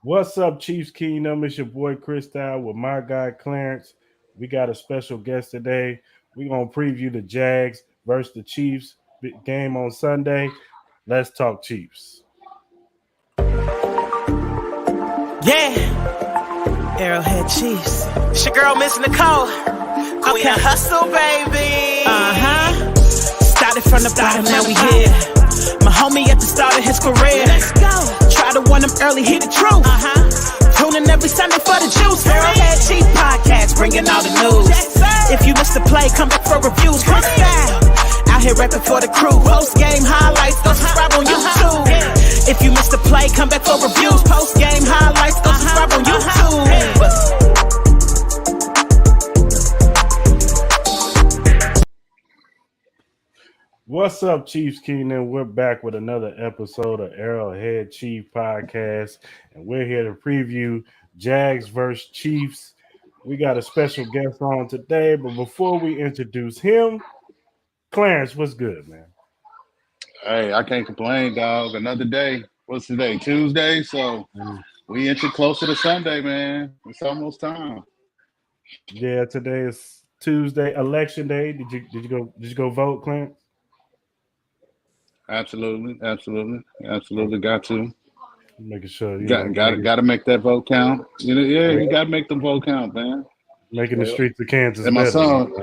What's up, Chiefs Kingdom? It's your boy Chris with my guy Clarence. We got a special guest today. We're gonna preview the Jags versus the Chiefs game on Sunday. Let's talk Chiefs. Yeah, Arrowhead Chiefs. It's your girl, Miss Nicole. Queen of Hustle, baby. Started from the bottom, now we here. My homie at the start of his career. Let's go. Try to win him early, hear the truth. Tuning every Sunday for the juice. Arrowhead Chief Podcast, bringing all the news. If you missed the play, come back for reviews. Chris style. Out here rapping for the crew. Post game highlights, go subscribe on YouTube. If you missed the play, come back for reviews. Post game highlights, go subscribe on YouTube. What's up, Chiefs Kingdom? We're back with another episode of Arrowhead Chief Podcast, and we're here to preview Jags versus Chiefs. We got a special guest on today, but before we introduce him, Clarence, what's good, man? Hey, I can't complain, dog. Another day. What's today? Tuesday. So we inching closer to Sunday, man. It's almost time. Yeah, today is Tuesday, election day. Did you go vote, Clarence? Absolutely. Got to. Making sure you got to make that vote count. You got to make the vote count, man. Making the streets of Kansas and my better. son,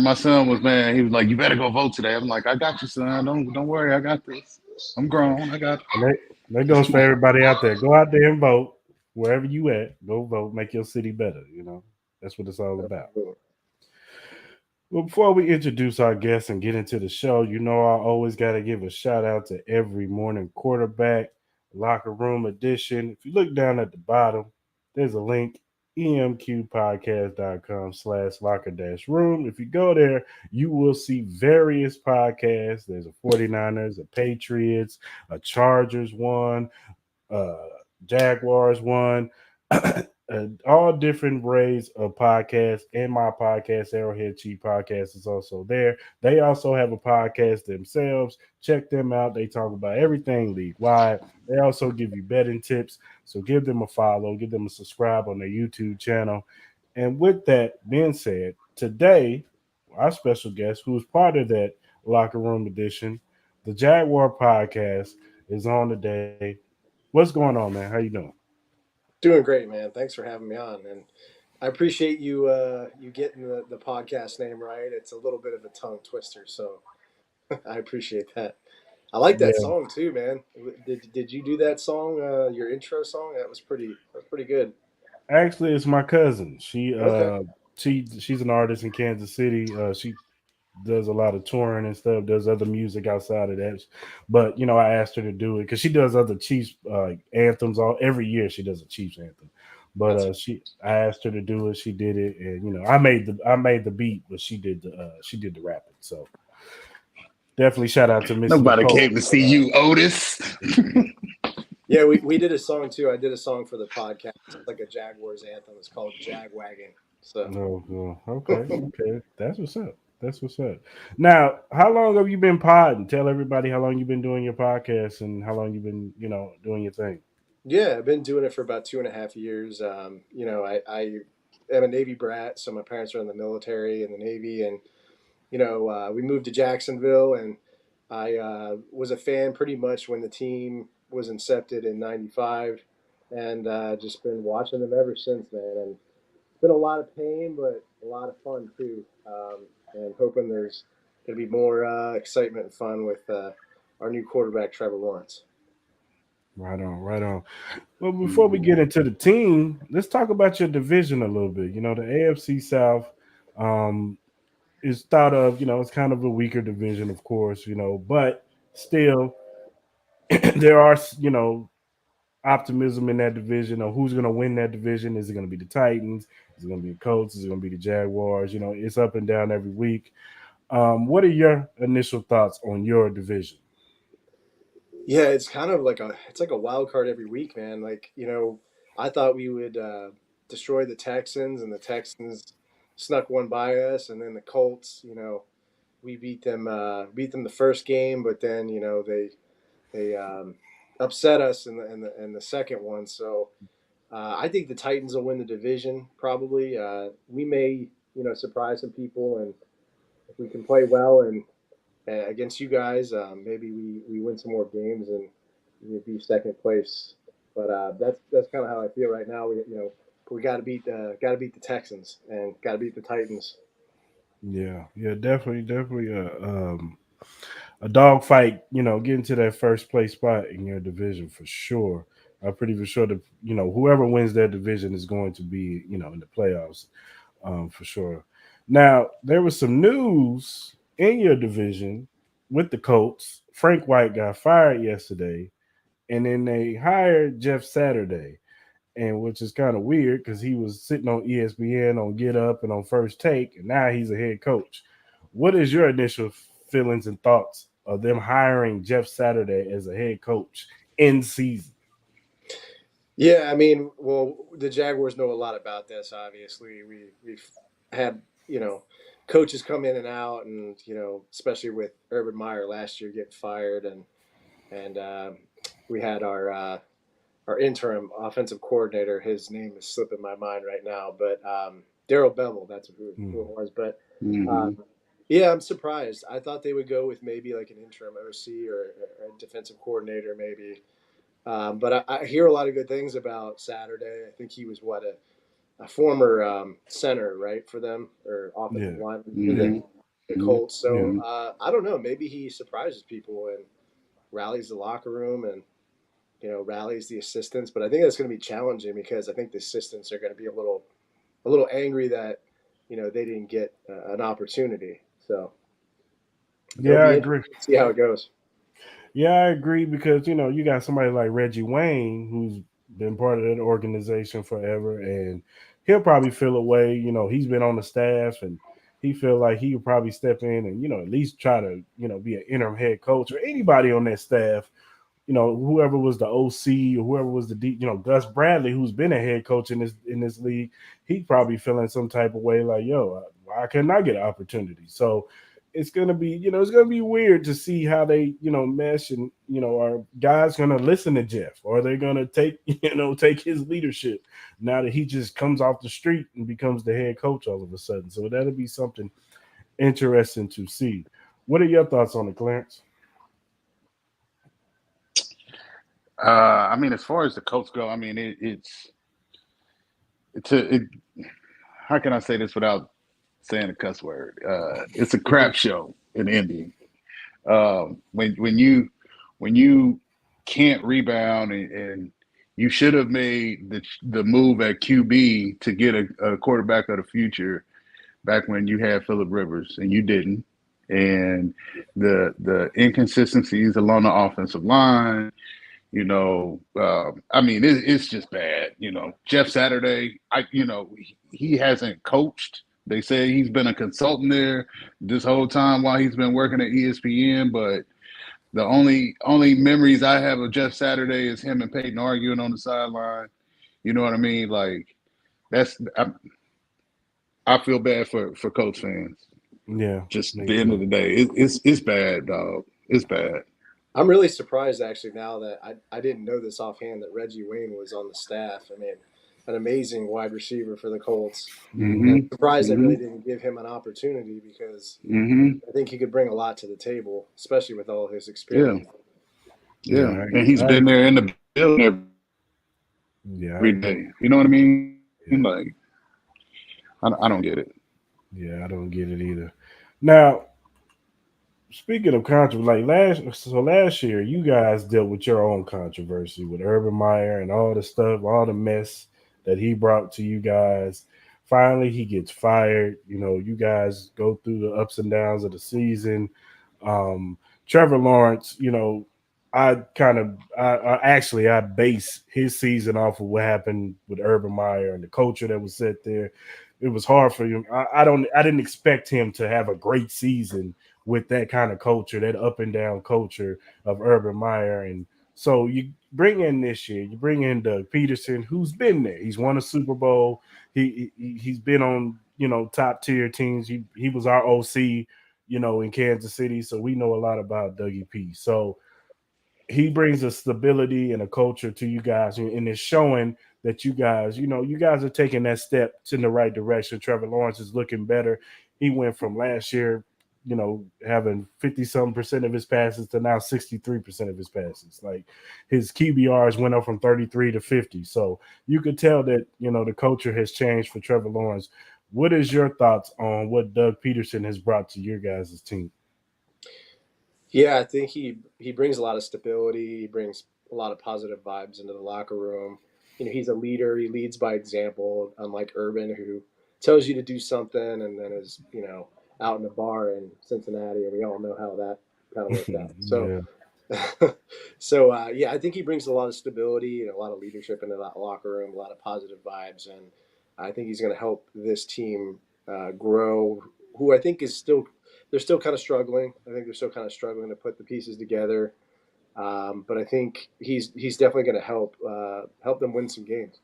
my son was, man, he was like, "You better go vote today." I'm like, "I got you, son. Don't worry, I got this. I'm grown. I got it." That goes for everybody out there. Go out there and vote wherever you at. Go vote. Make your city better. That's what it's all about. Well, before we introduce our guests and get into the show, I always got to give a shout out to every morning quarterback locker room edition. If you look down at the bottom, there's a link, emqpodcast.com/locker-room. If you go there, you will see various podcasts. There's a 49ers, a Patriots, a Chargers one, Jaguars one, all different ways of podcasts. And my podcast, Arrowhead Chief Podcast, is also there. They also have a podcast themselves. Check them out. They talk about everything league-wide. They also give you betting tips. So give them a follow. Give them a subscribe on their YouTube channel. And with that being said, today, our special guest, who is part of that locker room edition, the JagRoar Podcast, is on today. What's going on, man? How you doing? Doing great, man. Thanks for having me on, and I appreciate you getting the podcast name right. It's a little bit of a tongue twister, so I appreciate that. I like that song too, man. Did you do that song? Your intro song? That was pretty good. Actually, it's my cousin. She's an artist in Kansas City. She does a lot of touring and stuff. Does other music outside of that. But I asked her to do it because she does other Chiefs anthems. Every year she does a Chiefs anthem. But I asked her to do it. She did it, and I made the beat, but she did the rapping. So definitely shout out to Miss Nobody Nicole. came to see you, Otis. Yeah, we did a song too. I did a song for the podcast. It's like a Jaguars anthem. It's called Jagwagon. So Okay. That's what's up. Now, how long have you been podding? Tell everybody how long you've been doing your podcast and how long you've been, doing your thing. Yeah, I've been doing it for about 2.5 years. I am a Navy brat, so my parents are in the military in the Navy, and we moved to Jacksonville, and I was a fan pretty much when the team was incepted in '95, and just been watching them ever since, man. And it's been a lot of pain, but a lot of fun too. And hoping there's going to be more excitement and fun with our new quarterback, Trevor Lawrence. Right on. Well, before we get into the team, let's talk about your division a little bit. The AFC South is thought of, it's kind of a weaker division, of course, but still there are, optimism in that division of who's going to win that division. Is it going to be the Titans? Is it going to be the Colts? Is it going to be the Jaguars? It's up and down every week. What are your initial thoughts on your division? Yeah, it's kind of like a wild card every week, man. Like, I thought we would destroy the Texans, and the Texans snuck one by us, and then the Colts, we beat them the first game, but then they upset us in the second one. So I think the Titans will win the division probably. We may surprise some people, and if we can play well and against you guys, maybe we win some more games and we be second place. But that's kind of how I feel right now. We got to beat the Texans and got to beat the Titans. Yeah, definitely a dog fight. Getting to that first place spot in your division for sure. I'm pretty sure that whoever wins that division is going to be in the playoffs, for sure. Now there was some news in your division with the Colts. Frank White got fired yesterday, and then they hired Jeff Saturday, and which is kind of weird because he was sitting on ESPN on Get Up and on First Take, and now he's a head coach. What is your initial feelings and thoughts of them hiring Jeff Saturday as a head coach in season? Yeah, I mean, well, the Jaguars know a lot about this. Obviously, we've had coaches come in and out, and especially with Urban Meyer last year getting fired, and we had our interim offensive coordinator. His name is slipping my mind right now, but Darrell Bevel, that's who it was. But yeah, I'm surprised. I thought they would go with maybe like an interim OC or a defensive coordinator, maybe. But I hear a lot of good things about Saturday. I think he was a former center, right, for them, or offensive lineman for the Colts. So I don't know. Maybe he surprises people and rallies the locker room and rallies the assistants. But I think that's going to be challenging because I think the assistants are going to be a little angry that they didn't get an opportunity. So yeah, I agree. See how it goes. Yeah, I agree because you got somebody like Reggie Wayne who's been part of that organization forever, and he'll probably feel a way. He's been on the staff, and he feel like he would probably step in and at least try to be an interim head coach or anybody on that staff. Whoever was the OC or whoever was the Gus Bradley, who's been a head coach in this league, he's probably feeling some type of way like, yo, why couldn't I get an opportunity? So it's gonna be, it's gonna be weird to see how they, mesh, and are guys gonna listen to Jeff, or are they gonna take, take his leadership now that he just comes off the street and becomes the head coach all of a sudden? So that'll be something interesting to see. What are your thoughts on it, Clarence? I mean, as far as the Colts go, I mean, how can I say this without saying a cuss word? It's a crap show in Indy. When you can't rebound and you should have made the move at QB to get a quarterback of the future back when you had Phillip Rivers, and you didn't. And the inconsistencies along the offensive line, I mean, it's just bad. Jeff Saturday, he hasn't coached. They say he's been a consultant there this whole time while he's been working at ESPN. But the only memories I have of Jeff Saturday is him and Peyton arguing on the sideline. You know what I mean? Like, I feel bad for Colts fans. Yeah. Just at the end of the day, it's bad, dog. It's bad. I'm really surprised actually now that I didn't know this offhand that Reggie Wayne was on the staff. I mean, an amazing wide receiver for the Colts. I'm surprised they really didn't give him an opportunity because I think he could bring a lot to the table, especially with all his experience. Yeah. And he's been there in the building every day. You know what I mean? Yeah. Like, I don't get it. Yeah, I don't get it either. Now, speaking of controversy, like last year, you guys dealt with your own controversy with Urban Meyer and all the stuff, all the mess that he brought to you guys. Finally, he gets fired. You guys go through the ups and downs of the season. Trevor Lawrence, I base his season off of what happened with Urban Meyer and the culture that was set there. It was hard for him. I didn't expect him to have a great season with that kind of culture, that up and down culture of Urban Meyer. And so you bring in this year, you bring in Doug Peterson, who's been there. He's won a Super Bowl. He's been on, top tier teams. He was our OC, in Kansas City. So we know a lot about Dougie P. So he brings a stability and a culture to you guys, and it's showing that you guys, you guys are taking that step in the right direction. Trevor Lawrence is looking better. He went from last year, having 50-some% of his passes to now 63% of his passes. Like his QBRs went up from 33 to 50. So you could tell that, the culture has changed for Trevor Lawrence. What is your thoughts on what Doug Peterson has brought to your guys' team? Yeah, I think he brings a lot of stability. He brings a lot of positive vibes into the locker room. He's a leader. He leads by example, unlike Urban, who tells you to do something and then is, out in a bar in Cincinnati, and we all know how that kind of worked out. So, Yeah. yeah, I think he brings a lot of stability and a lot of leadership into that locker room, a lot of positive vibes, and I think he's going to help this team grow. Who I think is still they're still kind of struggling. I think they're still kind of struggling to put the pieces together. But I think he's definitely going to help them win some games.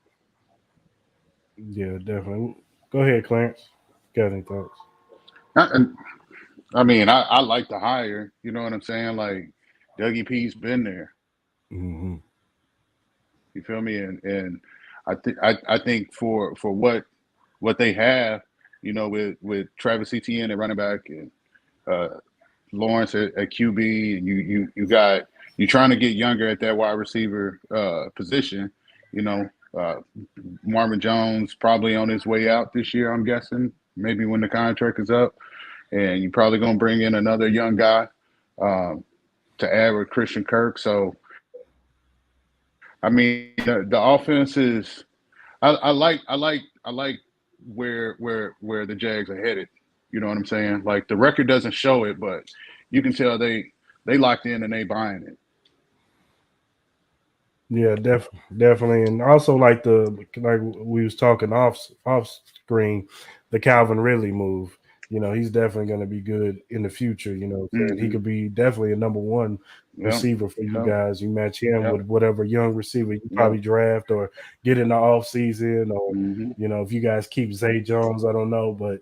Yeah, definitely. Go ahead, Clarence. Got any thoughts? I, I mean, I like the hire. You know what I'm saying? Like Dougie P's been there. Mm-hmm. You feel me? And I think for what they have, with Travis Etienne at running back and uh, Lawrence at QB, and you're trying to get younger at that wide receiver position. You know, uh, Marvin Jones probably on his way out this year. I'm guessing maybe when the contract is up, and you're probably going to bring in another young guy um, to add with Christian Kirk. So I mean, the offense is. I like where the Jags are headed. You know what I'm saying? Like the record doesn't show it, but you can tell they locked in and they buying it. Yeah, definitely, and also like we was talking off screen, the Calvin Ridley move. He's definitely going to be good in the future. So he Mm-hmm. could be definitely a number one Yep. receiver for you Yep. guys. You match him Yep. with whatever young receiver you Yep. probably draft or get in the off season, or Mm-hmm. if you guys keep Zay Jones, I don't know, but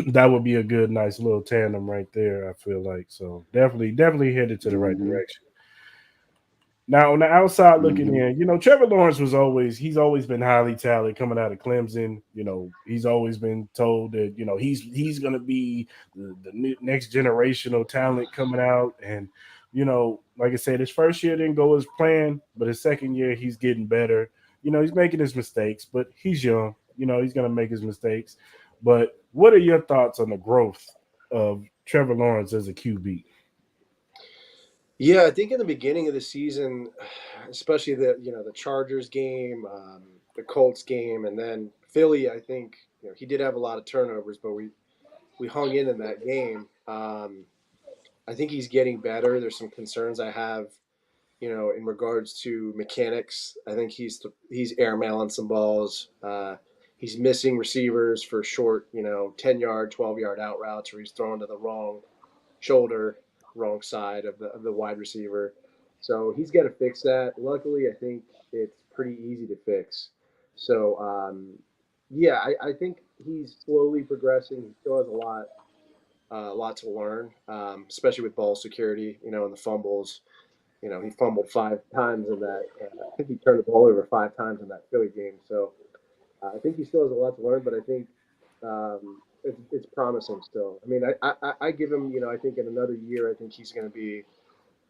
that would be a good, nice little tandem right there. I feel like so definitely headed to the right Mm-hmm. direction. Now, on the outside looking Mm-hmm. in, Trevor Lawrence he's always been highly touted coming out of Clemson. He's always been told that, he's going to be the next generational talent coming out. And, like I said, his first year didn't go as planned, but his second year, he's getting better. He's making his mistakes, but he's young. He's going to make his mistakes. But what are your thoughts on the growth of Trevor Lawrence as a QB? Yeah, I think in the beginning of the season, especially the Chargers game, the Colts game, and then Philly, I think he did have a lot of turnovers, but we hung in that game. I think he's getting better. There's some concerns I have, in regards to mechanics. I think he's airmailing some balls. He's missing receivers for short, 10-yard, 12-yard out routes, where he's throwing to the wrong shoulder, wrong side of the wide receiver. So he's got to fix that. Luckily, I think it's pretty easy to fix. So yeah, I think he's slowly progressing. He still has a lot to learn, especially with ball security. And the fumbles. He fumbled 5 times in that. I think he turned the ball over 5 times in that Philly game. So I think he still has a lot to learn, but I think it's promising still. I mean, I give him, I think in another year, I think he's going to be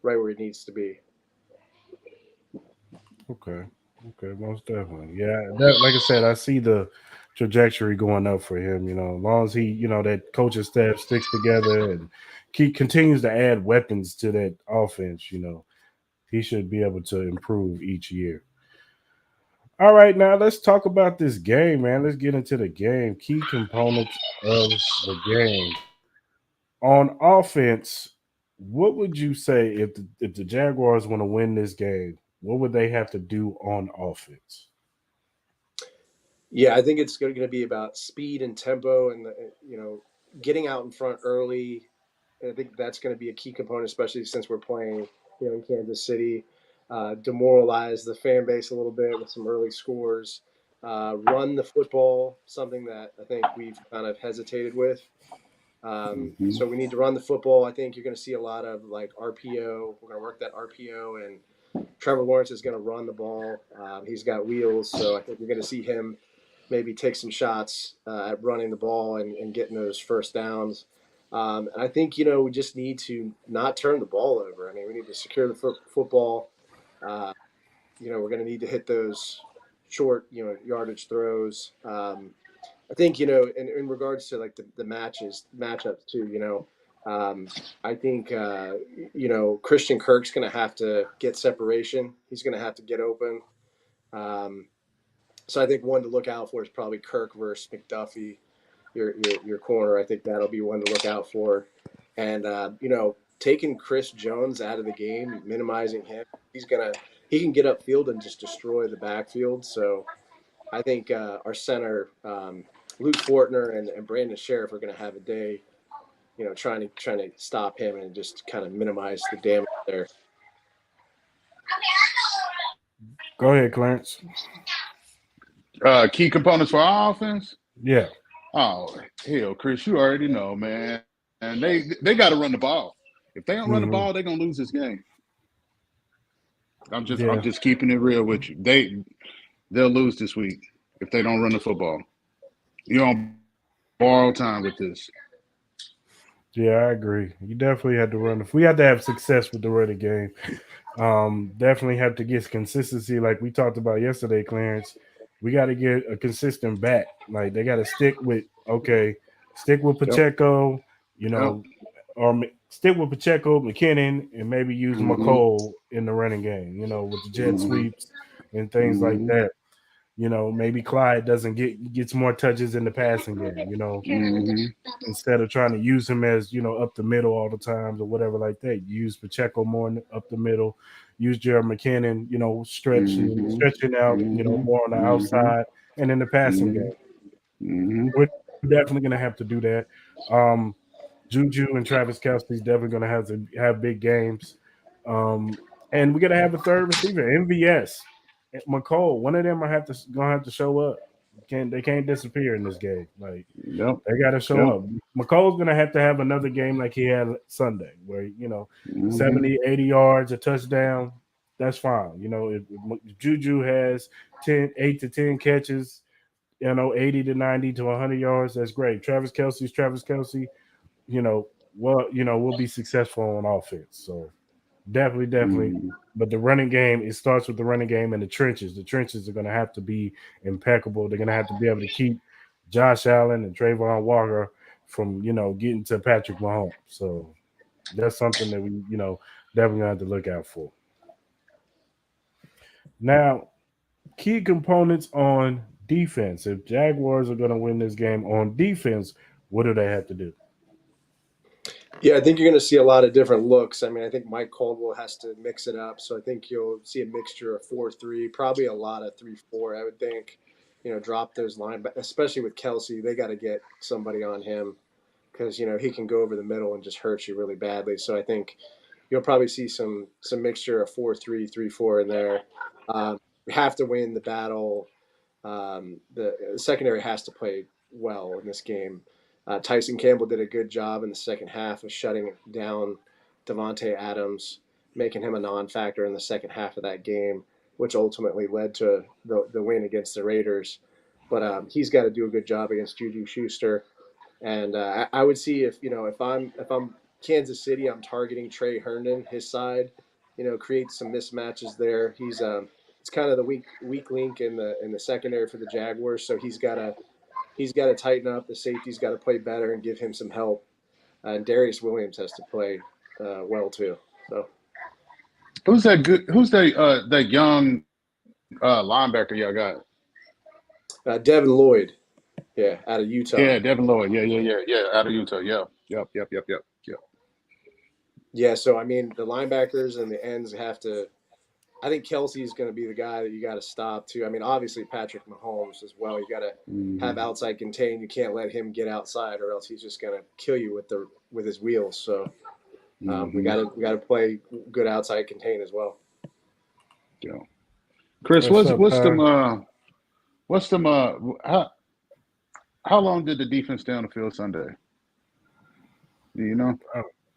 right where he needs to be. Okay. Okay, most definitely. Yeah, like I said, I see the trajectory going up for him. As long as he, that coaching staff sticks together and continues to add weapons to that offense, he should be able to improve each year. All right, now let's talk about this game, man. Let's get into the game. Key components of the game. On offense, what would you say if the Jaguars want to win this game? What would they have to do on offense? Yeah, I think it's going to be about speed and tempo, and getting out in front early. And I think that's going to be a key component, especially since we're playing, in Kansas City. Demoralize the fan base a little bit with some early scores. Run the football, something that I think we've kind of hesitated with. So we need to run the football. I think you're going to see a lot of like RPO. We're going to work that RPO, and Trevor Lawrence is going to run the ball. He's got wheels, so I think you're going to see him maybe take some shots at running the ball and getting those first downs. And I think, we just need to not turn the ball over. I mean, we need to secure the football. We're going to need to hit those short, yardage throws. I think, in regards to like the matchups too, I think, Christian Kirk's going to have to get separation. He's going to have to get open. So I think one to look out for is probably Kirk versus McDuffie, your corner. I think that'll be one to look out for. And, taking Chris Jones out of the game, minimizing him, he can get upfield and just destroy the backfield. So I think our center, Luke Fortner and Brandon Sheriff are going to have a day, trying to stop him and just kind of minimize the damage there. Go ahead, Clarence. Key components for our offense? Yeah. Oh, hell, Chris, you already know, man. And they got to run the ball. If they don't run the ball, they're going to lose this game. I'm just keeping it real with you. They'll lose this week if they don't run the football. You're on borrowed time with this. Yeah, I agree. You definitely had to run. We had to have success with the running game. Definitely have to get consistency, like we talked about yesterday, Clarence. We got to get a consistent back. Like they got to stick with Pacheco, or stick with Pacheco, McKinnon, and maybe use McCole in the running game. With the jet sweeps and things like that. Maybe Clyde gets more touches in the passing game, instead of trying to use him as, up the middle all the times or whatever like that. Use Pacheco more up the middle, use Jared McKinnon, stretching out, more on the outside and in the passing game. We're definitely going to have to do that. Juju and Travis Kelce's definitely going to have to have big games. And we're going to have a third receiver, MVS. McCole, one of them gonna have to show up. They can't disappear in this game. Like they got to show up. McCole's gonna have to have another game like he had Sunday, where 70, 80 yards, a touchdown. That's fine. If Juju has 8 to 10 catches, 80 to 90 to 100 yards, that's great. Travis Kelce. We'll be successful on offense. So. Definitely. But the running game, it starts with the running game and the trenches. The trenches are going to have to be impeccable. They're going to have to be able to keep Josh Allen and Trayvon Walker from, getting to Patrick Mahomes. So that's something that we, definitely going to have to look out for. Now, key components on defense. If Jaguars are going to win this game on defense, what do they have to do? Yeah, I think you're going to see a lot of different looks. I mean, I think Mike Caldwell has to mix it up. So I think you'll see a mixture of 4-3, probably a lot of 3-4, I would think. Drop those linebackers, especially with Kelce. They got to get somebody on him because, he can go over the middle and just hurt you really badly. So I think you'll probably see some mixture of 4-3, 3-4 in there. We have to win the battle. The secondary has to play well in this game. Tyson Campbell did a good job in the second half of shutting down Devontae Adams, making him a non-factor in the second half of that game, which ultimately led to the win against the Raiders. But he's got to do a good job against Juju Schuster. And I would see if I'm Kansas City, I'm targeting Trey Herndon, his side, create some mismatches there. He's it's kind of the weak link in the secondary for the Jaguars, so he's got to tighten up. The safety's got to play better and give him some help. And Darius Williams has to play well too. So, who's that young linebacker y'all got? Devin Lloyd, out of Utah. Yeah, Devin Lloyd. Yeah, out of Utah. Yep. Yeah, so I mean, the linebackers and the ends have to. I think Kelce is going to be the guy that you got to stop too. I mean, obviously Patrick Mahomes as well. You got to have outside contain. You can't let him get outside, or else he's just going to kill you with his wheels. So we got to play good outside contain as well. Yeah, Chris, how long did the defense stay on the field Sunday? Do you know?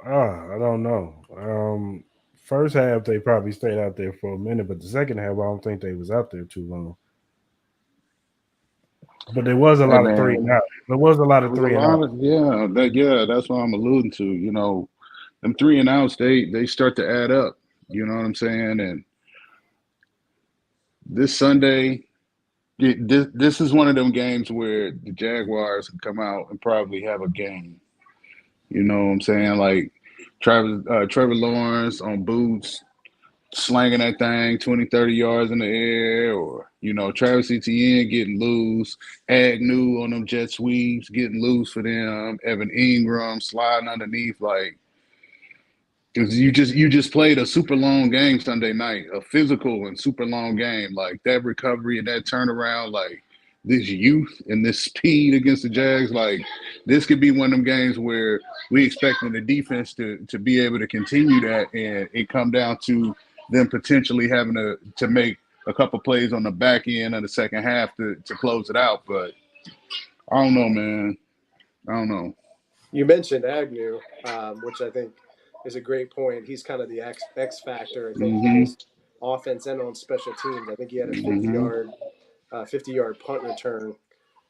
I don't know. First half they probably stayed out there for a minute, but the second half I don't think they was out there too long. But there was a Hey lot of three man, and out. There was a lot there of was a three and lot out. of that's what I'm alluding to. You know, them three and outs, they start to add up. You know what I'm saying? And this Sunday, this is one of them games where the Jaguars can come out and probably have a game. You know what I'm saying? Like Trevor Lawrence on boots, slanging that thing 20, 30 yards in the air, or, Travis Etienne getting loose, Agnew on them jet sweeps, getting loose for them, Evan Ingram sliding underneath, like, because you just played a super long game Sunday night, a physical and super long game. Like that recovery and that turnaround, like this youth and this speed against the Jags, like this could be one of them games where we expecting the defense to be able to continue that, and it come down to them potentially having to make a couple plays on the back end of the second half to close it out. But I don't know, man. I don't know. You mentioned Agnew, which I think is a great point. He's kind of the X factor, I think, for Mm-hmm. this offense and on special teams. I think he had a 50 Mm-hmm. yard 50-yard punt return.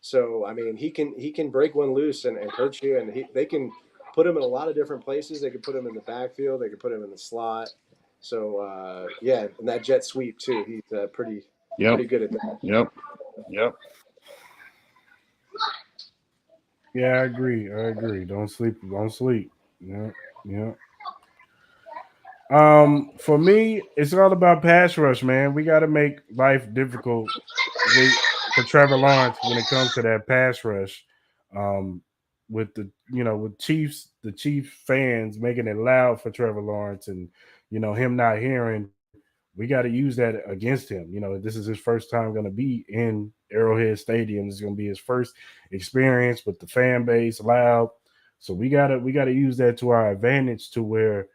So I mean, he can break one loose and hurt you, and they can put him in a lot of different places. They could put him in the backfield. They could put him in the slot. So yeah, and that jet sweep too. He's Yep. pretty good at that. Yep. Yep. Yeah, I agree. I agree. Don't sleep. Don't sleep. Yeah, yeah. For me, it's all about pass rush, man. We got to make life difficult with for Trevor Lawrence when it comes to that pass rush. Um, with with the Chiefs fans making it loud for Trevor Lawrence, and him not hearing. We got to use that against him. This is his first time going to be in Arrowhead Stadium. This is going to be his first experience with the fan base loud. So we gotta use that to our advantage to where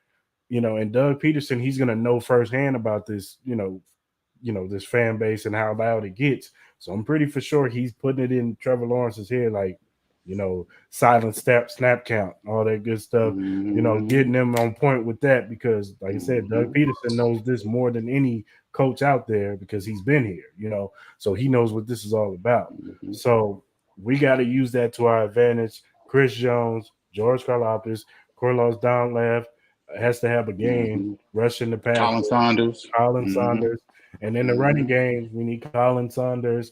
and Doug Peterson, he's gonna know firsthand about this, this fan base and how loud it gets. So I'm pretty for sure he's putting it in Trevor Lawrence's head, like, silent snap count, all that good stuff, Mm-hmm. getting them on point with that because, like I said, Doug Mm-hmm. Peterson knows this more than any coach out there because he's been here. So he knows what this is all about. Mm-hmm. So we got to use that to our advantage. Chris Jones, George Karlaftis, Corlos Downleft has to have a game Mm-hmm. rushing the Colin passer. Saunders. Colin Mm-hmm. Saunders. And in the running Mm-hmm. game, we need Colin Saunders.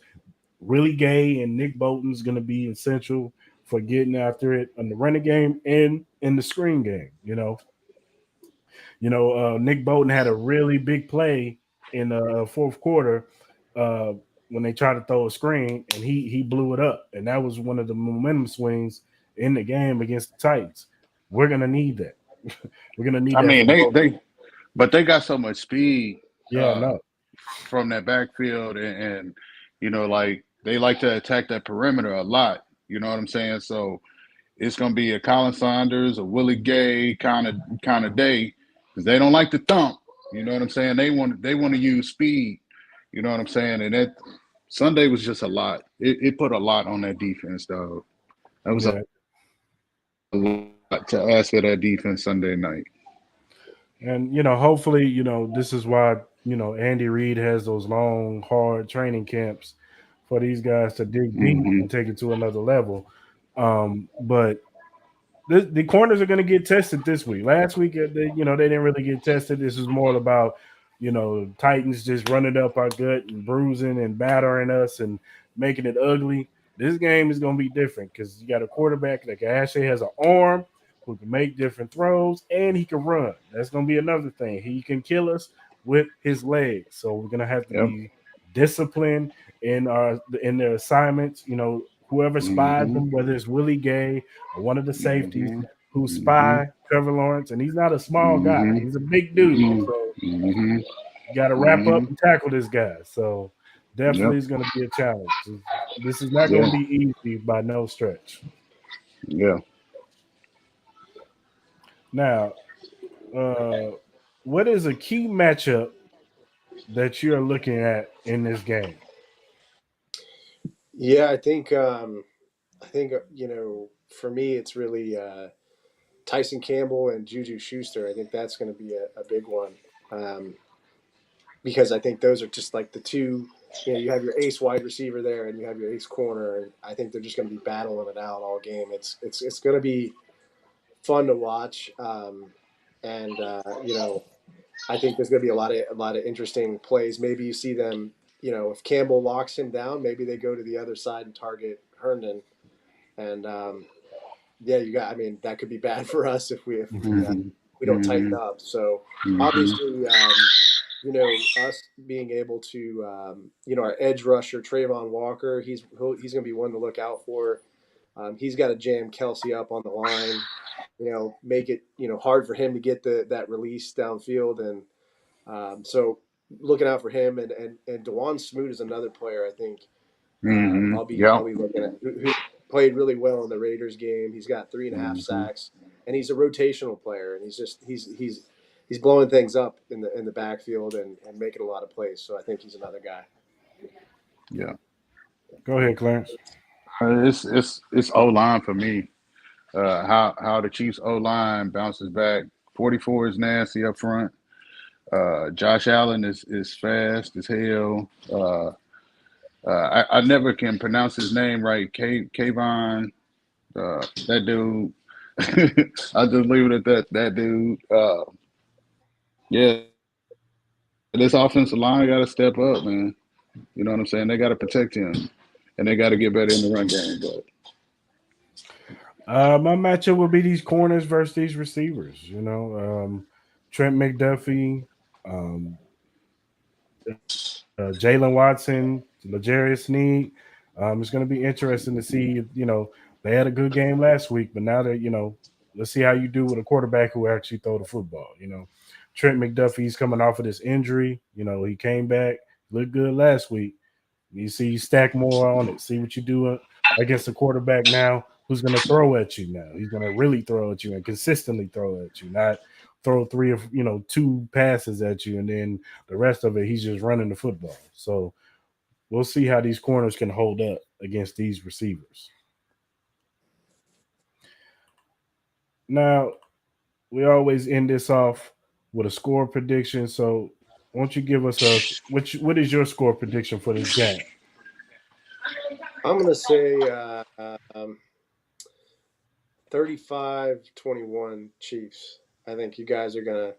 Willie Gay and Nick Bolton's going to be essential for getting after it on the running game and in the screen game. Nick Bolton had a really big play in the fourth quarter uh, when they tried to throw a screen, and he blew it up, and that was one of the momentum swings in the game against the Titans. We're gonna need that. We're gonna need I that mean, from both. but they got so much speed Yeah, uh, no, from that backfield, and like they like to attack that perimeter a lot. You know what I'm saying? So it's gonna be a Colin Saunders, a Willie Gay kind of day because they don't like to thump. You know what I'm saying? They want to use speed. You know what I'm saying? And that Sunday was just a lot. It put a lot on that defense, though. That was a yeah, lot to ask for that defense Sunday night. and hopefully, this is why Andy Reid has those long, hard training camps for these guys to dig deep Hmm. and take it to another level. But the corners are going to get tested this week. Last week, they didn't really get tested. This is more about, Titans just running up our gut and bruising and battering us and making it ugly. This game is going to be different because you got a quarterback that actually has an arm who can make different throws and he can run. That's going to be another thing. He can kill us with his legs. So we're going to have to Yep. be disciplined in their assignments. Whoever spies Hmm. them, whether it's Willie Gay or one of the safeties Hmm. who Hmm. spy Trevor Lawrence, and he's not a small guy; Hmm. he's a big dude. Hmm. So Hmm. you got to wrap up Hmm. and tackle this guy. So definitely, Yep. is going to be a challenge. This is not going to Yeah. be easy by no stretch. Yeah. Now, uh, what is a key matchup that you're looking at in this game? Yeah, I think for me it's really Tyson Campbell and Juju Schuster. I think that's going to be a big one, because I think those are just like the two. You have your ace wide receiver there, and you have your ace corner, and I think they're just going to be battling it out all game. It's going to be fun to watch, and I think there's going to be a lot of interesting plays. Maybe you see them. If Campbell locks him down, maybe they go to the other side and target Herndon, and that could be bad for us if we don't tighten up. So obviously, us being able to, our edge rusher Trayvon Walker, he's going to be one to look out for. He's got to jam Kelsey up on the line, make it hard for him to get that release downfield, and so looking out for him, and DeJuan Smoot is another player I think I'll be looking at who played really well in the Raiders game. He's got 3.5 sacks, and he's a rotational player, and he's blowing things up in the backfield and making a lot of plays. So I think he's another guy. Yeah. Go ahead, Clarence. It's O-line for me. How the Chiefs O-line bounces back. 44 is nasty up front. Josh Allen is fast as hell. I never can pronounce his name right. Kayvon, that dude. I'll just leave it at that dude. This offensive line got to step up, man. You know what I'm saying? They got to protect him, and they got to get better in the run game. But my matchup will be these corners versus these receivers. Trent McDuffie, Jalen Watson, L'Jarius Sneed. It's going to be interesting to see. They had a good game last week, but now that let's see how you do with a quarterback who actually throw the football. Trent McDuffie's coming off of this injury. He came back, looked good last week. You see, you stack more on it. See what you do against a quarterback now who's going to throw at you now. He's going to really throw at you and consistently throw at you, not throw 2 passes at you, and then the rest of it, he's just running the football. So we'll see how these corners can hold up against these receivers. Now, we always end this off with a score prediction. So why don't you give us what is your score prediction for this game? I'm going to say 35-21 Chiefs. I think you guys are going to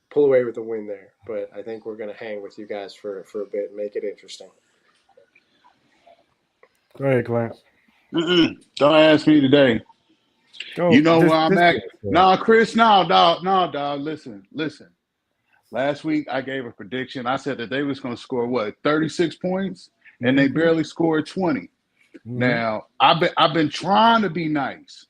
pull away with the win there, but I think we're going to hang with you guys for a bit and make it interesting. Go ahead, Clarence. Don't ask me today. Go. You know where I'm at. No, Chris, no, dog. Listen. Last week I gave a prediction. I said that they was going to score 36 points, and they barely scored 20. Mm-hmm. Now I've been trying to be nice.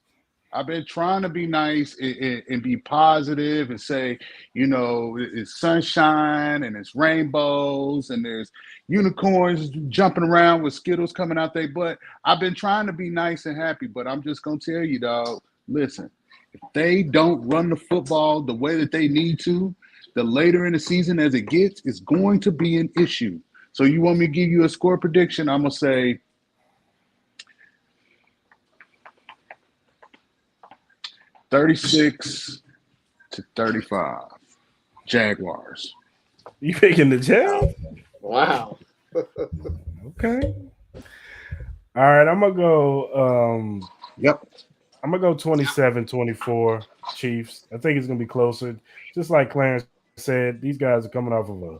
I've been trying to be nice and be positive and say, it's sunshine and it's rainbows and there's unicorns jumping around with Skittles coming out their butt. I've been trying to be nice and happy, but I'm just going to tell you, dog, listen, if they don't run the football the way that they need to, the later in the season as it gets, it's going to be an issue. So you want me to give you a score prediction? I'm going to say 36-35, Jaguars. You picking the Jags? Wow. Okay. All right, I'm gonna go. Yep. I'm gonna go 27-24 Chiefs. I think it's gonna be closer. Just like Clarence said, these guys are coming off of a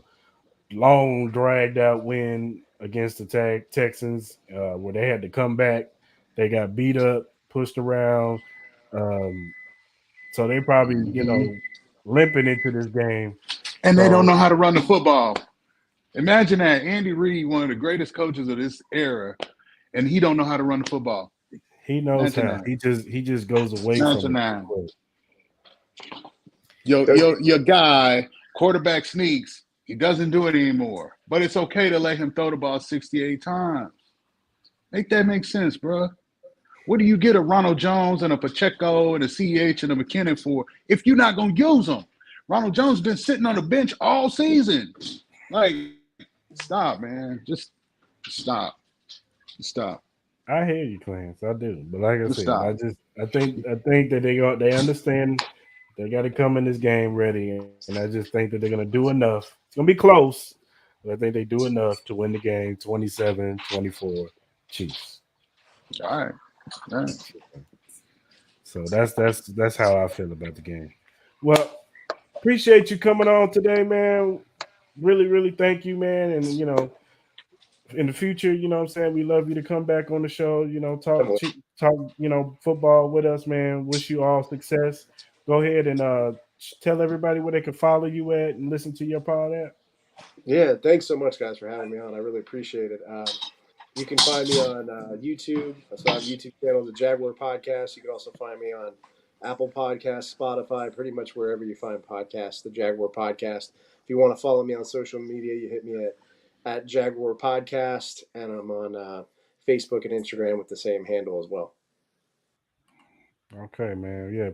long, dragged out win against the Texans, where they had to come back. They got beat up, pushed around. So they probably, limping into this game. And they don't know how to run the football. Imagine that. Andy Reid, one of the greatest coaches of this era, and he don't know how to run the football. He knows how. He just goes away from it. Your guy, quarterback sneaks, he doesn't do it anymore. But it's okay to let him throw the ball 68 times. Make that make sense, bro. What do you get a Ronald Jones and a Pacheco and a CH and a McKinnon for if you're not going to use them? Ronald Jones been sitting on the bench all season. Like, stop, man. Just stop. I hear you, Clarence. I do, but like I Good said, stop. I think that they understand they got to come in this game ready, and I just think that they're gonna do enough. It's gonna be close, but I think they do enough to win the game 27-24 Chiefs. All right. All right. So that's how I feel about the game. Well, appreciate you coming on today, man. Really thank you, man. And in the future, what I'm saying, we love you to come back on the show, talk, football with us, man. Wish you all success. Go ahead and tell everybody where they can follow you at and listen to your pod at. Yeah, thanks so much, guys, for having me on. I really appreciate it. You can find me on YouTube. So I have a YouTube channel, the JagRoar Podcast. You can also find me on Apple Podcasts, Spotify, pretty much wherever you find podcasts, the JagRoar Podcast. If you want to follow me on social media, you hit me at JagRoar Podcast, and I'm on Facebook and Instagram with the same handle as well. Okay, man. Yeah,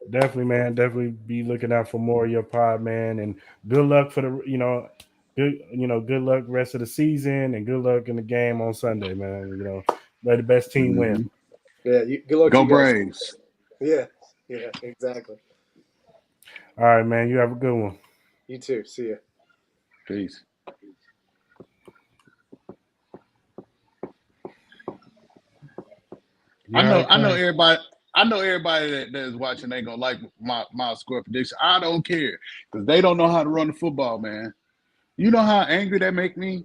definitely, man. Definitely be looking out for more of your pod, man. And good luck for the, good luck rest of the season, and good luck in the game on Sunday, man. Let the best team win. Mhm. Yeah, good luck to Go you guys. Braves. Yeah, exactly. All right, man. You have a good one. You too. See ya. Peace. You all right, I know Clarence? everybody. I know everybody that is watching ain't gonna like my score prediction. I don't care because they don't know how to run the football, man. You know how angry that make me?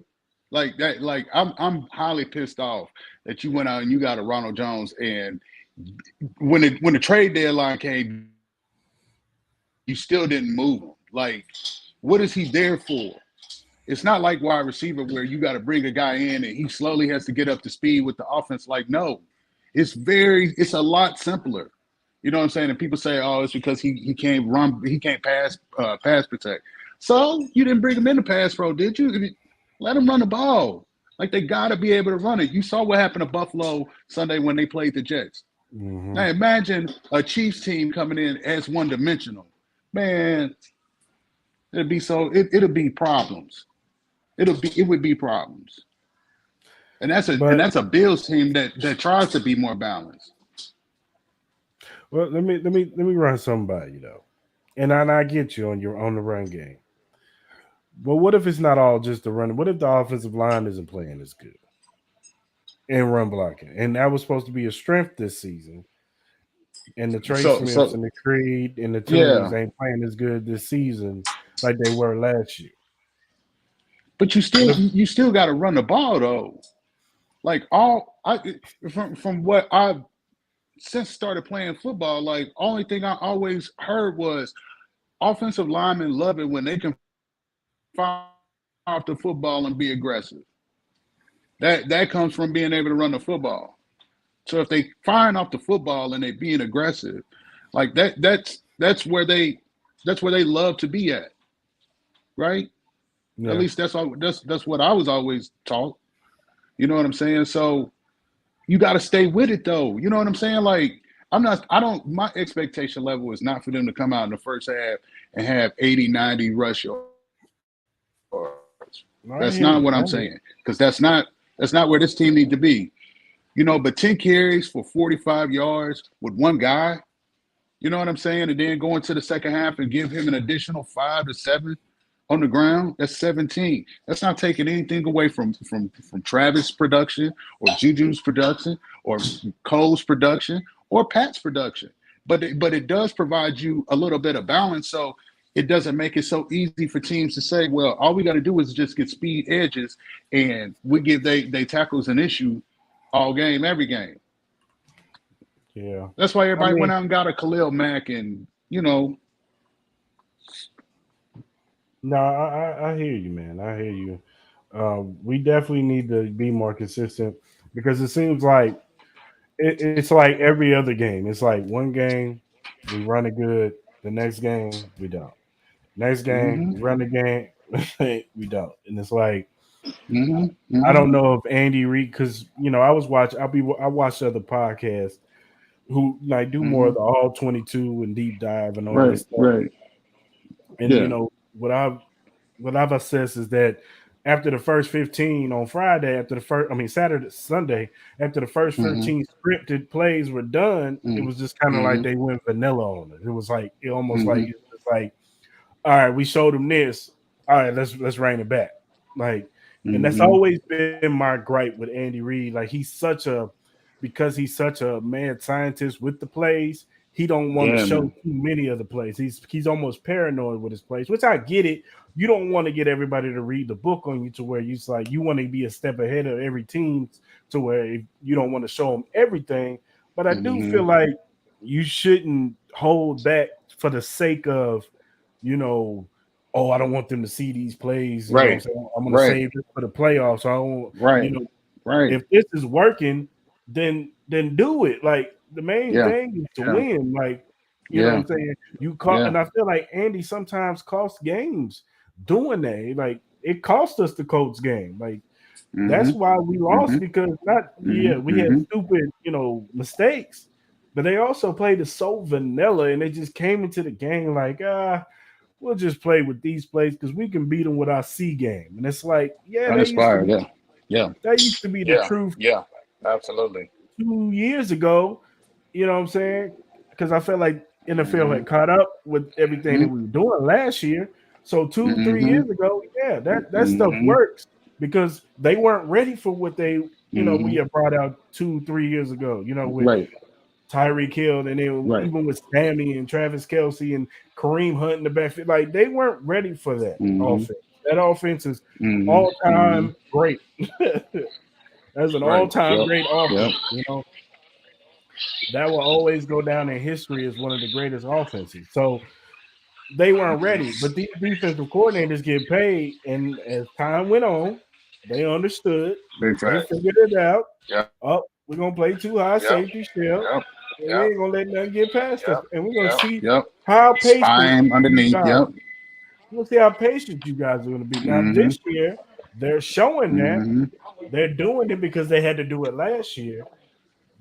Like that, like I'm highly pissed off that you went out and you got a Ronald Jones, and when the trade deadline came, you still didn't move him. Like, what is he there for? It's not like wide receiver where you got to bring a guy in and he slowly has to get up to speed with the offense. Like, no, it's a lot simpler. You know what I'm saying? And people say, oh, it's because he can't run, he can't pass protect. So you didn't bring him in the pass pro, did you? Let him run the ball. Like, they got to be able to run it. You saw what happened to Buffalo Sunday when they played the Jets. Mm-hmm. Now imagine a Chiefs team coming in as one-dimensional. Man, it'll be problems. It would be problems. And that's a Bills team that tries to be more balanced. Well, let me run something by you though, and I get you on the run game. But what if it's not all just the run? What if the offensive line isn't playing as good and run blocking? And that was supposed to be a strength this season. And the Trey Smiths and the Creed and the Tools ain't playing as good this season like they were last year. But you still got to run the ball though. Like from what I've since started playing football, like only thing I always heard was offensive linemen love it when they can fire off the football and be aggressive. That comes from being able to run the football. So if they firing off the football and they being aggressive, like that's where they love to be at, right? Yeah. At least that's what I was always taught. You know what I'm saying? So you got to stay with it though. You know what I'm saying? Like my expectation level is not for them to come out in the first half and have 80, 90 rush yards. That's not what I'm saying. Because that's not where this team need to be. But 10 carries for 45 yards with one guy, you know what I'm saying? And then go into the second half and give him an additional 5 to 7 on the ground, that's 17. That's not taking anything away from Travis' production or Juju's production or Cole's production or Pat's production. But it does provide you a little bit of balance, so it doesn't make it so easy for teams to say, well, all we got to do is just get speed edges and we give they tackles an issue all game, every game. Yeah. That's why everybody went out and got a Khalil Mack and, No, I hear you, man. I hear you. We definitely need to be more consistent because it seems like it's like every other game. It's like one game we run it good, the next game we don't. Next game we run the game, we don't. And it's like I don't know if Andy Reid, because I watched other podcasts who like do more of the all 22 and deep dive and all this stuff. Right. And what I've assessed is that after the first 15 on Friday, Sunday, after the first Mm-hmm. 15 scripted plays were done, it was just kind of like Mm-hmm. they went vanilla on it. It was like it almost Mm-hmm. like it was like, all right, we showed them this. All right, let's rein it back. Like, and that's Mm-hmm. always been my gripe with Andy Reid. Like because he's such a mad scientist with the plays, he don't want to Yeah, show man. too many of the plays. He's almost paranoid with his plays, which I get it. You don't want to get everybody to read the book on you to where you want to be a step ahead of every team to where you don't want to show them everything. But I do Mm-hmm. feel like you shouldn't hold back for the sake of, you know, oh, I don't want them to see these plays. You know what I'm Right. saying? I'm going to Right. save this for the playoffs. So I don't, Right. you know, Right. if this is working, then do it. Like the main Yeah. thing is to Yeah. win. Like, you know what Yeah. I'm saying? And I feel like Andy sometimes costs games doing that. Like it cost us the Colts game. Like that's Mm-hmm. why we lost because we had Mm-hmm. stupid, mistakes, but they also played it so vanilla and they just came into the game like, we'll just play with these plays because we can beat them with our C game. And it's like, Uninspired. Yeah. Yeah. that used to be the Yeah. truth Yeah. Absolutely. 2 years ago. You know what I'm saying? Because I felt like NFL Mm-hmm. had caught up with everything that we were doing last year. So 2-3 Mm-hmm. years ago, that stuff Mm-hmm. works because they weren't ready for what we Mm-hmm. had brought out 2-3 years ago. With Right. Tyreek Hill, and then Right. even with Sammy and Travis Kelce and Kareem Hunt in the backfield, like they weren't ready for that Mm-hmm. offense. That offense is Mm-hmm. all Mm-hmm. time great. That's an Right. all-time Yep. great Yep. offense. That will always go down in history as one of the greatest offenses. So they weren't ready, but these defensive coordinators get paid, and as time went on, they understood. Big They facts. figured it out. Yep. Oh, we're gonna play too high Yep. safety shell, Yep. and we Yep. ain't gonna let nothing get past us. Yep. And we're gonna Yep. see Yep. how patient Spine you underneath. guys. Yep. We're gonna see how patient you guys are gonna be. Now Mm-hmm. this year, they're showing that Mm-hmm. they're doing it because they had to do it last year.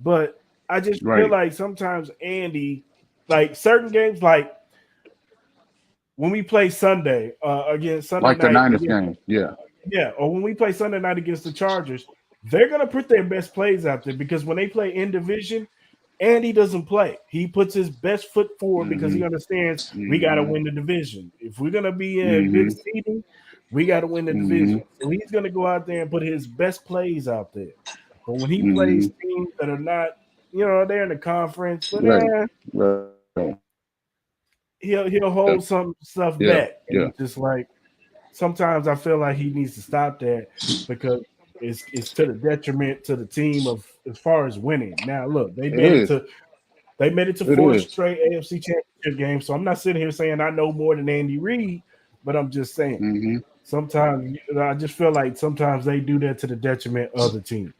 But I just feel Right. like sometimes Andy, like certain games, like when we play Sunday against Sunday Like the night, Niners game. Yeah. or when we play Sunday night against the Chargers, they're gonna put their best plays out there because when they play in division, Andy doesn't play. He puts his best foot forward because he Mm-hmm. understands we got to Mm-hmm. win the division. If we're gonna be in a Mm-hmm. good seating, we got to win the Mm-hmm. division. So he's gonna go out there and put his best plays out there. But when he Mm-hmm. plays teams that are not, they're in the conference, but Right. Right. he'll hold some stuff Yeah. back. And Yeah. it's just like sometimes I feel like he needs to stop that because it's to the detriment to the team of as far as winning. Now look, they It made it is. to It 4 is. straight AFC championship games. So I'm not sitting here saying I know more than Andy Reid, but I'm just saying Mm-hmm. sometimes I just feel like sometimes they do that to the detriment of the team.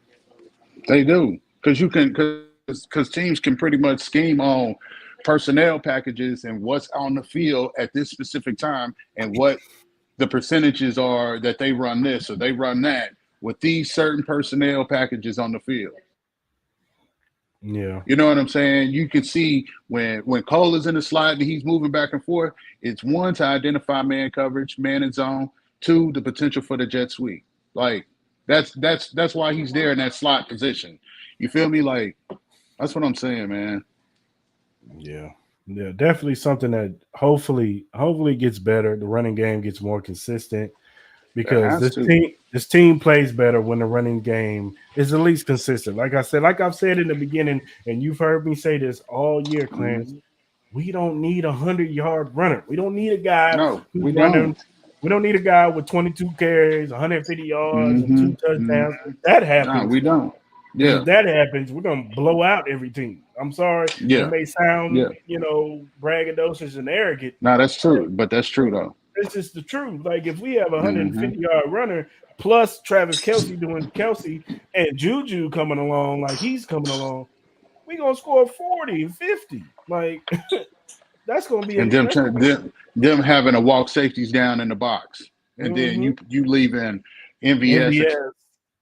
They do. Because teams can pretty much scheme on personnel packages and what's on the field at this specific time and what the percentages are that they run this or they run that with these certain personnel packages on the field. Yeah. You know what I'm saying? You can see when Cole is in the slot and he's moving back and forth, it's one to identify man coverage, man in zone, two, the potential for the jet sweep. Like that's why he's there in that slot position. You feel me? Like that's what I'm saying, man. Yeah. Yeah, definitely something that hopefully gets better. The running game gets more consistent because has to. this team plays better when the running game is at least consistent. Like I've said in the beginning, and you've heard me say this all year, Clarence. We don't need 100-yard runner. We don't need a guy No, who's we running. don't. We don't need a guy with 22 carries, 150 yards, and 2 touchdowns. If that happens, No, we don't. Yeah. If that happens, we're gonna blow out every team. I'm sorry. Yeah. It may sound, Yeah. braggadocious and arrogant. No, that's true. But that's true though. It's just the truth. Like if we have a 150-yard runner plus Travis Kelce doing Kelce and Juju coming along like he's coming along, we gonna score 40 and 50. Like that's gonna be And them having to walk safeties down in the box, and then you leaving MVS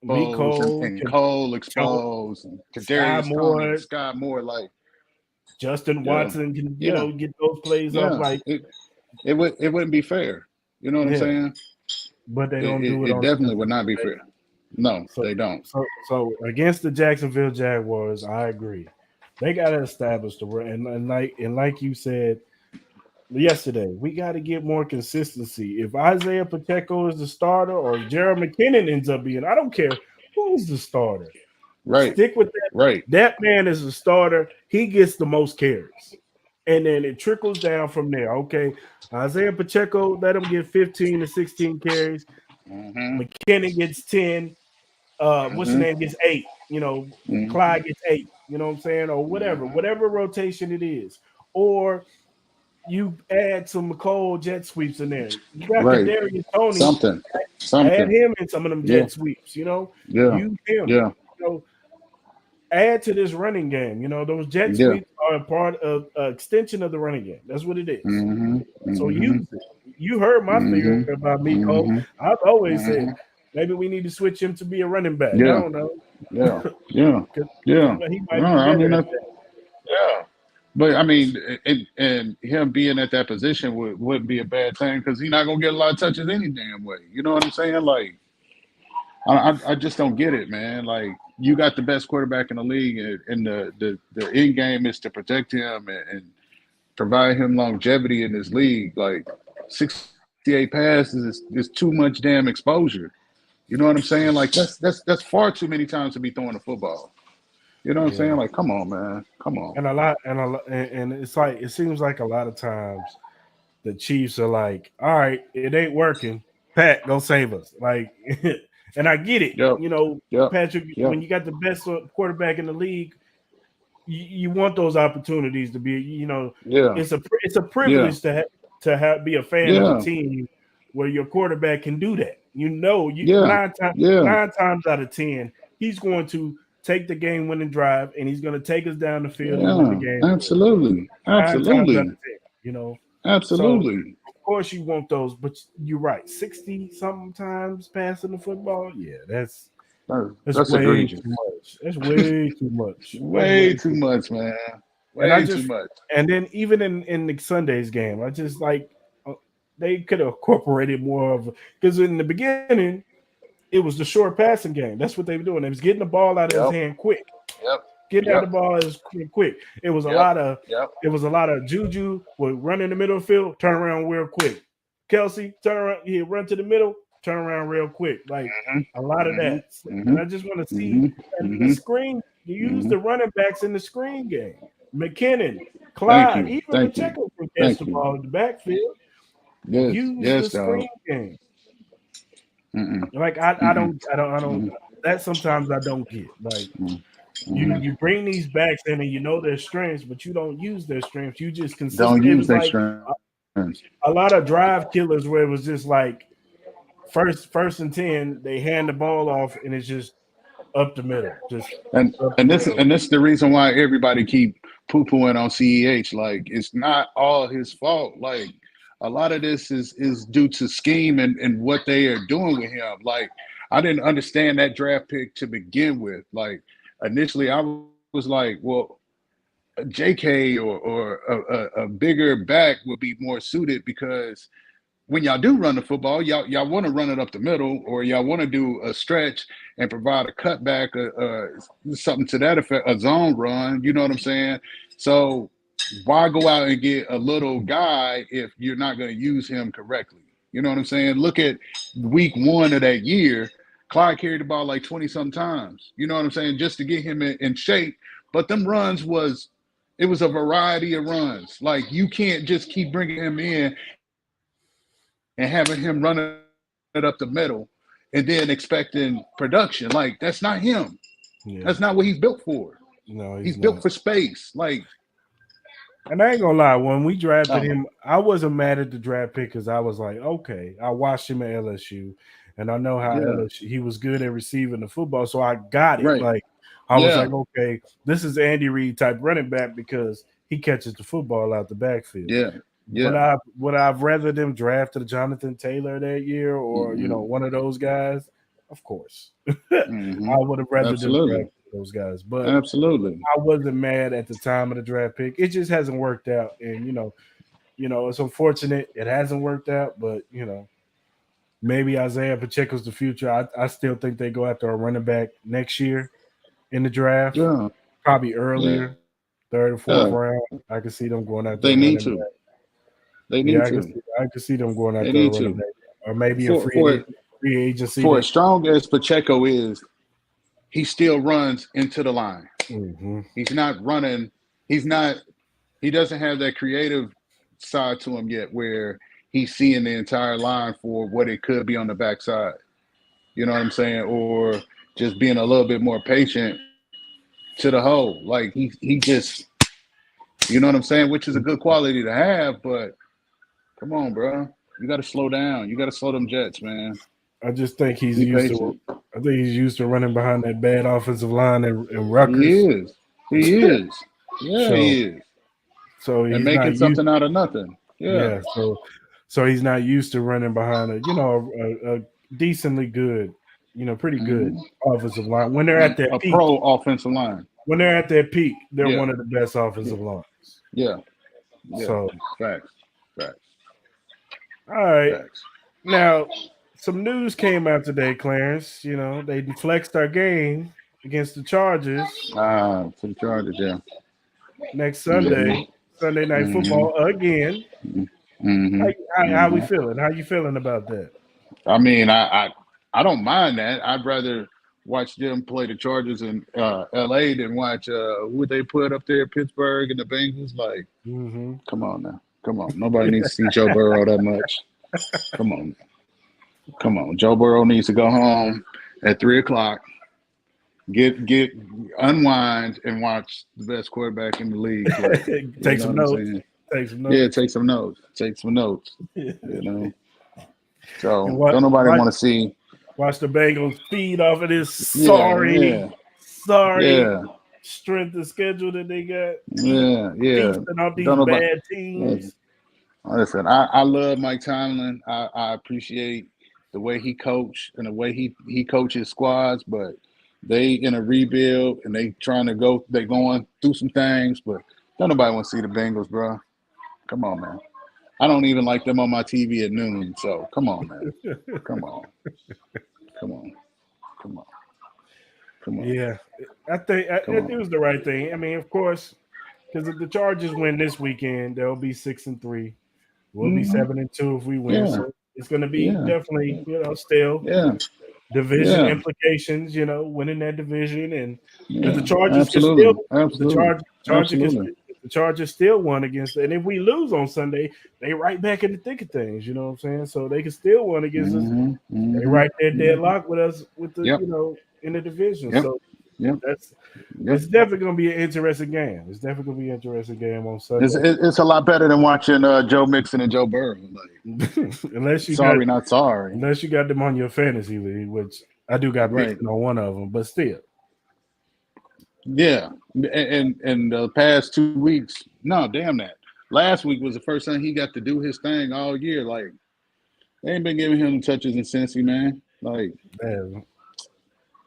exposed and Cole exposed and Kadarius Sky Moore, like Justin Watson can get those plays up. Like it wouldn't be fair. You know what I'm saying? but they don't do it It on definitely would not be fair. No, So, they don't. so against the Jacksonville Jaguars, I agree. They got to establish the run, and like you said yesterday, we got to get more consistency. If Isaiah Pacheco is the starter or Jared McKinnon ends up being, I don't care who's the starter. Right. Stick with that. Right. That man is a starter. He gets the most carries. And then it trickles down from there. Okay. Isaiah Pacheco, let him get 15 to 16 carries. Mm-hmm. McKinnon gets 10. What's the name gets 8. Clyde gets 8. You know what I'm saying? Or whatever rotation it is. Or you add some McCall jet sweeps in there. You got Kadarius Toney. Something. Add him in some of them jet sweeps, Yeah. Use him. Yeah. Add to this running game. Those jet sweeps are a part of extension of the running game. That's what it is. Mm-hmm. So use it. You heard my theory about me, Cole. I've always said maybe we need to switch him to be a running back. Yeah. I don't know. Yeah. He might be better at that. Yeah. But I mean, and him being at that position wouldn't be a bad thing because he's not gonna get a lot of touches any damn way. You know what I'm saying? Like, I just don't get it, man. Like, you got the best quarterback in the league, and the end game is to protect him and provide him longevity in this league. Like, 68 passes is too much damn exposure. You know what I'm saying? Like, that's far too many times to be throwing the football. You know what I'm saying? Like, come on, man, come on. And it's like it seems like a lot of times the Chiefs are like, all right, it ain't working. Pat, go save us. Like, and I get it. Patrick, when you got the best quarterback in the league, you want those opportunities to be. It's a privilege to be a fan of a team where your quarterback can do that. 9 times out of 10, he's going to take the game-winning drive, and he's going to take us down the field and win the game. Absolutely. Absolutely. Absolutely. So, of course, you want those, but you're right. 60 sometimes passing the football, that's way egregious. too much. That's way too much. Way too much, man. Way too much. And then even in the Sunday's game, I just like they could have incorporated more of because in the beginning. It was the short passing game. That's what they were doing. They was getting the ball out of his hand quick. Getting out of the ball is quick. It was a lot of Juju would run in the middle of the field, turn around real quick. Kelsey, turn around, he'd run to the middle, turn around real quick. Like a lot of that. And I just want to see the screen. You use the running backs in the screen game. McKinnon, Clyde, even Pacheco can catch the ball in the backfield. Use the screen game. Like I don't that sometimes I don't get. Like you bring these backs in and you know their strengths, but you don't use their strengths. You just consistently don't use their strengths. A lot of drive killers where it was just like first and 10, they hand the ball off and it's just up the middle. And this is the reason why everybody keep poo-pooing on CEH. Like, it's not all his fault. Like, a lot of this is due to scheme and what they are doing with him. Like, I didn't understand that draft pick to begin with. Like, initially I was like, well, a JK or a bigger back would be more suited because when y'all do run the football, y'all want to run it up the middle, or y'all want to do a stretch and provide a cutback, something to that effect, a zone run. You know what I'm saying? So why go out and get a little guy if you're not going to use him correctly? You know what I'm saying? Look at week 1 of that year. Clyde carried the ball like 20-some times. You know what I'm saying? Just to get him in shape. But them runs it was a variety of runs. Like, you can't just keep bringing him in and having him run it up the middle and then expecting production. Like, that's not him. Yeah. That's not what he's built for. No, he's built for space. Like, and I ain't gonna lie, when we drafted him, I wasn't mad at the draft pick because I was like, okay, I watched him at LSU, and I know how LSU, he was good at receiving the football, so I got it. Right. Like, I was like, okay, this is Andy Reid type running back because he catches the football out the backfield. Yeah. Yeah. Would I've rather them drafted Jonathan Taylor that year or one of those guys? Of course. I would have rather them drafted those guys. But absolutely, I wasn't mad at the time of the draft pick. It just hasn't worked out. And it's unfortunate it hasn't worked out, but maybe Isaiah Pacheco's the future. I still think they go after a running back next year in the draft, Yeah, probably yeah, earlier, third or fourth yeah. round. I can see them going after They a need running to. back. They Yeah, need to. I can see them going They after a need running to. back, or maybe a For for free agency. for as strong as Pacheco is, he still runs into the line. Mm-hmm. He's not running. He's not. He doesn't have that creative side to him yet, where he's seeing the entire line for what it could be on the backside. You know what I'm saying? Or just being a little bit more patient to the hole. Like he just, you know what I'm saying? Which is a good quality to have, but come on, bro. You got to slow down. You got to slow them jets, man. I just think he's Be used to. patient. I think he's used to running behind that bad offensive line in He Rutgers. is. He is. Yeah, So he is. so And he's making not used. something out of nothing. Yeah. Yeah. So he's not used to running behind a decently good, pretty good Mhm. offensive line. When they're at their A peak, pro offensive line. when they're at their peak, they're Yeah. one of the best offensive lines. Yeah. Yeah. So Facts. Facts. all right. Facts. Now some news came out today, Clarence. They flexed our game against the Chargers To the Chargers, yeah. next Sunday, Sunday Night Mhm. Football again. Mm-hmm. How we feeling? How you feeling about that? I mean, I don't mind that. I'd rather watch them play the Chargers in LA than watch who they put up there, Pittsburgh and the Bengals. Like, Mm-hmm. come on now. Come on. Nobody needs to see Joe Burrow that much. Come on. Come on. Joe Burrow needs to go home at 3:00. Get unwind and watch the best quarterback in the league play. Take some notes. Saying? Take some notes. Yeah, take some notes. Take some notes. You know. So And don't nobody want to see. Watch the Bengals feed off of this Yeah. strength of schedule that they got. Yeah. Feasting off these bad teams. Listen, I love Mike Tomlin. I appreciate the way he coached and the way he coaches squads, but they in a rebuild and they going through some things, but don't nobody want to see the Bengals, bro. Come on, man. I don't even like them on my TV at noon, so come on, man. Come on. Yeah, I think it was the right thing. I mean, of course, because if the Chargers win this weekend, they'll be 6-3. We'll be 7-2 if we win. Yeah. So it's going to be definitely, still Yeah. division Yeah. implications. winning that division, and Yeah. the Chargers Absolutely. can still the Chargers still won against, and if we lose on Sunday, they right back in the thick of things. You know what I'm saying? So they can still win against us. They right there deadlocked with us with the in the division. Yep. So Yep. it's definitely going to be an interesting game. It's definitely going to be an interesting game on Sunday. It's a lot better than watching Joe Mixon and Joe Burrow. Like, unless you not sorry. Unless you got them on your fantasy league, which I do got Mixon on one of them, but still. Yeah, and the past 2 weeks, no, damn that. Last week was the first time he got to do his thing all year. Like, they ain't been giving him touches in Cincy, man. Like,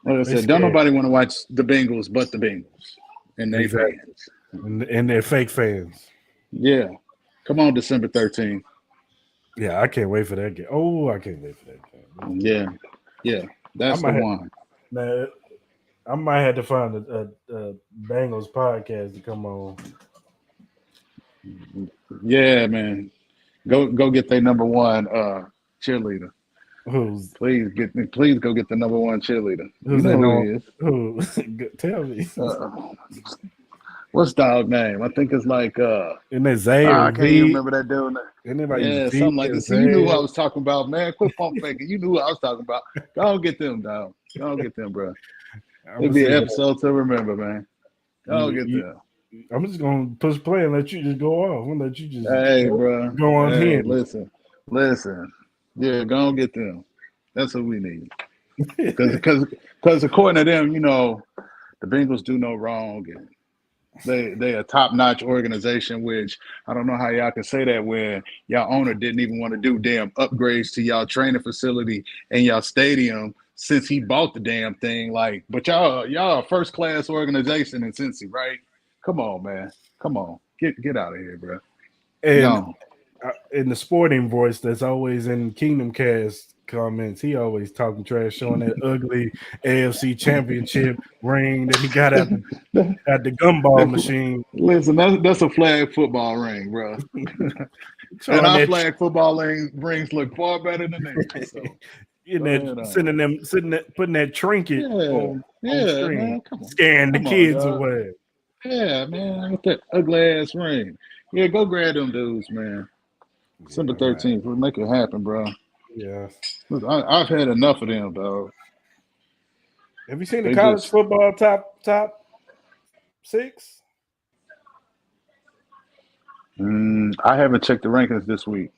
like I said, don't nobody want to watch the Bengals but the Bengals and their fans. And their fake fans. Yeah. Come on, December 13th. Yeah, I can't wait for that game. Oh, I can't wait for that game. Yeah. That's the one. Man, I might have to find a Bengals podcast to come on. Yeah, man. Go get their number one cheerleader. Please go get the number one cheerleader. Who's you know who he is? Who? Tell me. What's dog name? I think it's like isn't it Zay or I can't even remember that dude. Yeah, something like this. You knew who I was talking about, man. Quit pump faking. You knew who I was talking about. Go get them, dog. Go get them, bro. It'll be an episode to remember, man. Go get them. I'm just gonna push play and let you just go off. I'm gonna let you just bro. Go on here. Listen. Yeah, go and get them. That's what we need. Because according to them, the Bengals do no wrong, and they a top-notch organization, which I don't know how y'all can say that when y'all owner didn't even want to do damn upgrades to y'all training facility and y'all stadium since he bought the damn thing. Like, but y'all a first-class organization in Cincy, right? Come on, man. Come on. Get out of here, bro. And in the sporting voice that's always in Kingdom Cast comments. He always talking trash, showing that ugly AFC Championship ring that he got at the gumball machine. Listen, that's a flag football ring, bro. And our flag football rings look far better than theirs. So. Putting that trinket on screen, man, come on. scaring the kids away. Yeah, man, with that ugly ass ring. Yeah, go grab them dudes, man. December 13th, we'll make it happen, bro. Yeah, look, I've had enough of them, dog. Have you seen the college football top 6? I haven't checked the rankings this week,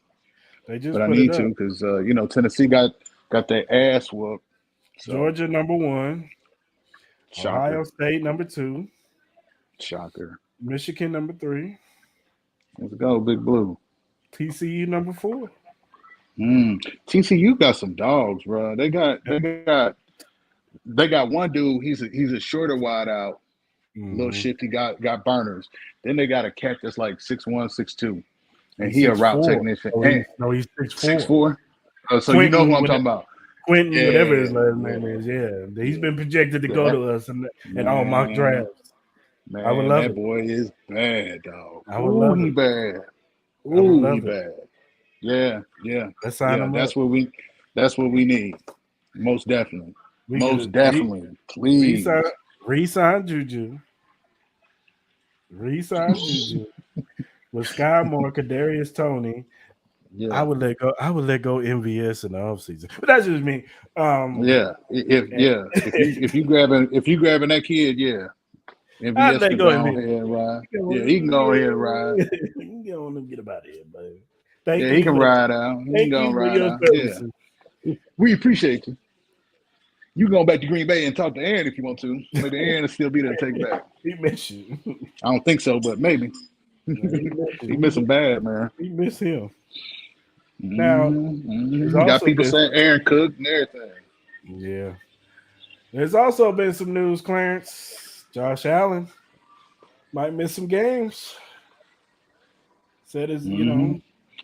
but I need to because Tennessee got their ass whooped. So. Georgia number 1, Shocker. Ohio State number 2, shocker. Michigan number 3. Let's go, Big Blue. TCU number 4. TCU got some dogs, bro. They got one dude. He's a shorter wide out, little shifty. Got burners. Then they got a cat that's like 6'1", 6'2", and he a route technician. He's 6'4". So Quentin, you know who I'm talking about. Quentin, whatever his last name is. Yeah, he's been projected to go to us in all mock drafts. Man, I would love that boy is bad, dog. I would love he it. bad. Ooh, he bad. Yeah. Let's sign him that's up. what we need. Most definitely. Please. Re-sign Juju. With Sky Moore, Kadarius Toney. Yeah. I would let go MVS in the offseason. But that's just me. If you grabbing that kid, yeah. MVS can go ahead and ride. Yeah, he can go ahead and ride. You don't want to get about it, buddy. He can ride out. He can go ride out. Yeah. We appreciate you. You going back to Green Bay and talk to Aaron if you want to. Maybe Aaron will still be there to take it back. He miss you. I don't think so, but maybe. He miss him bad, man. He miss him. Now, you got people saying Aaron Cook and everything. Yeah. There's also been some news, Clarence. Josh Allen might miss some games. Said his,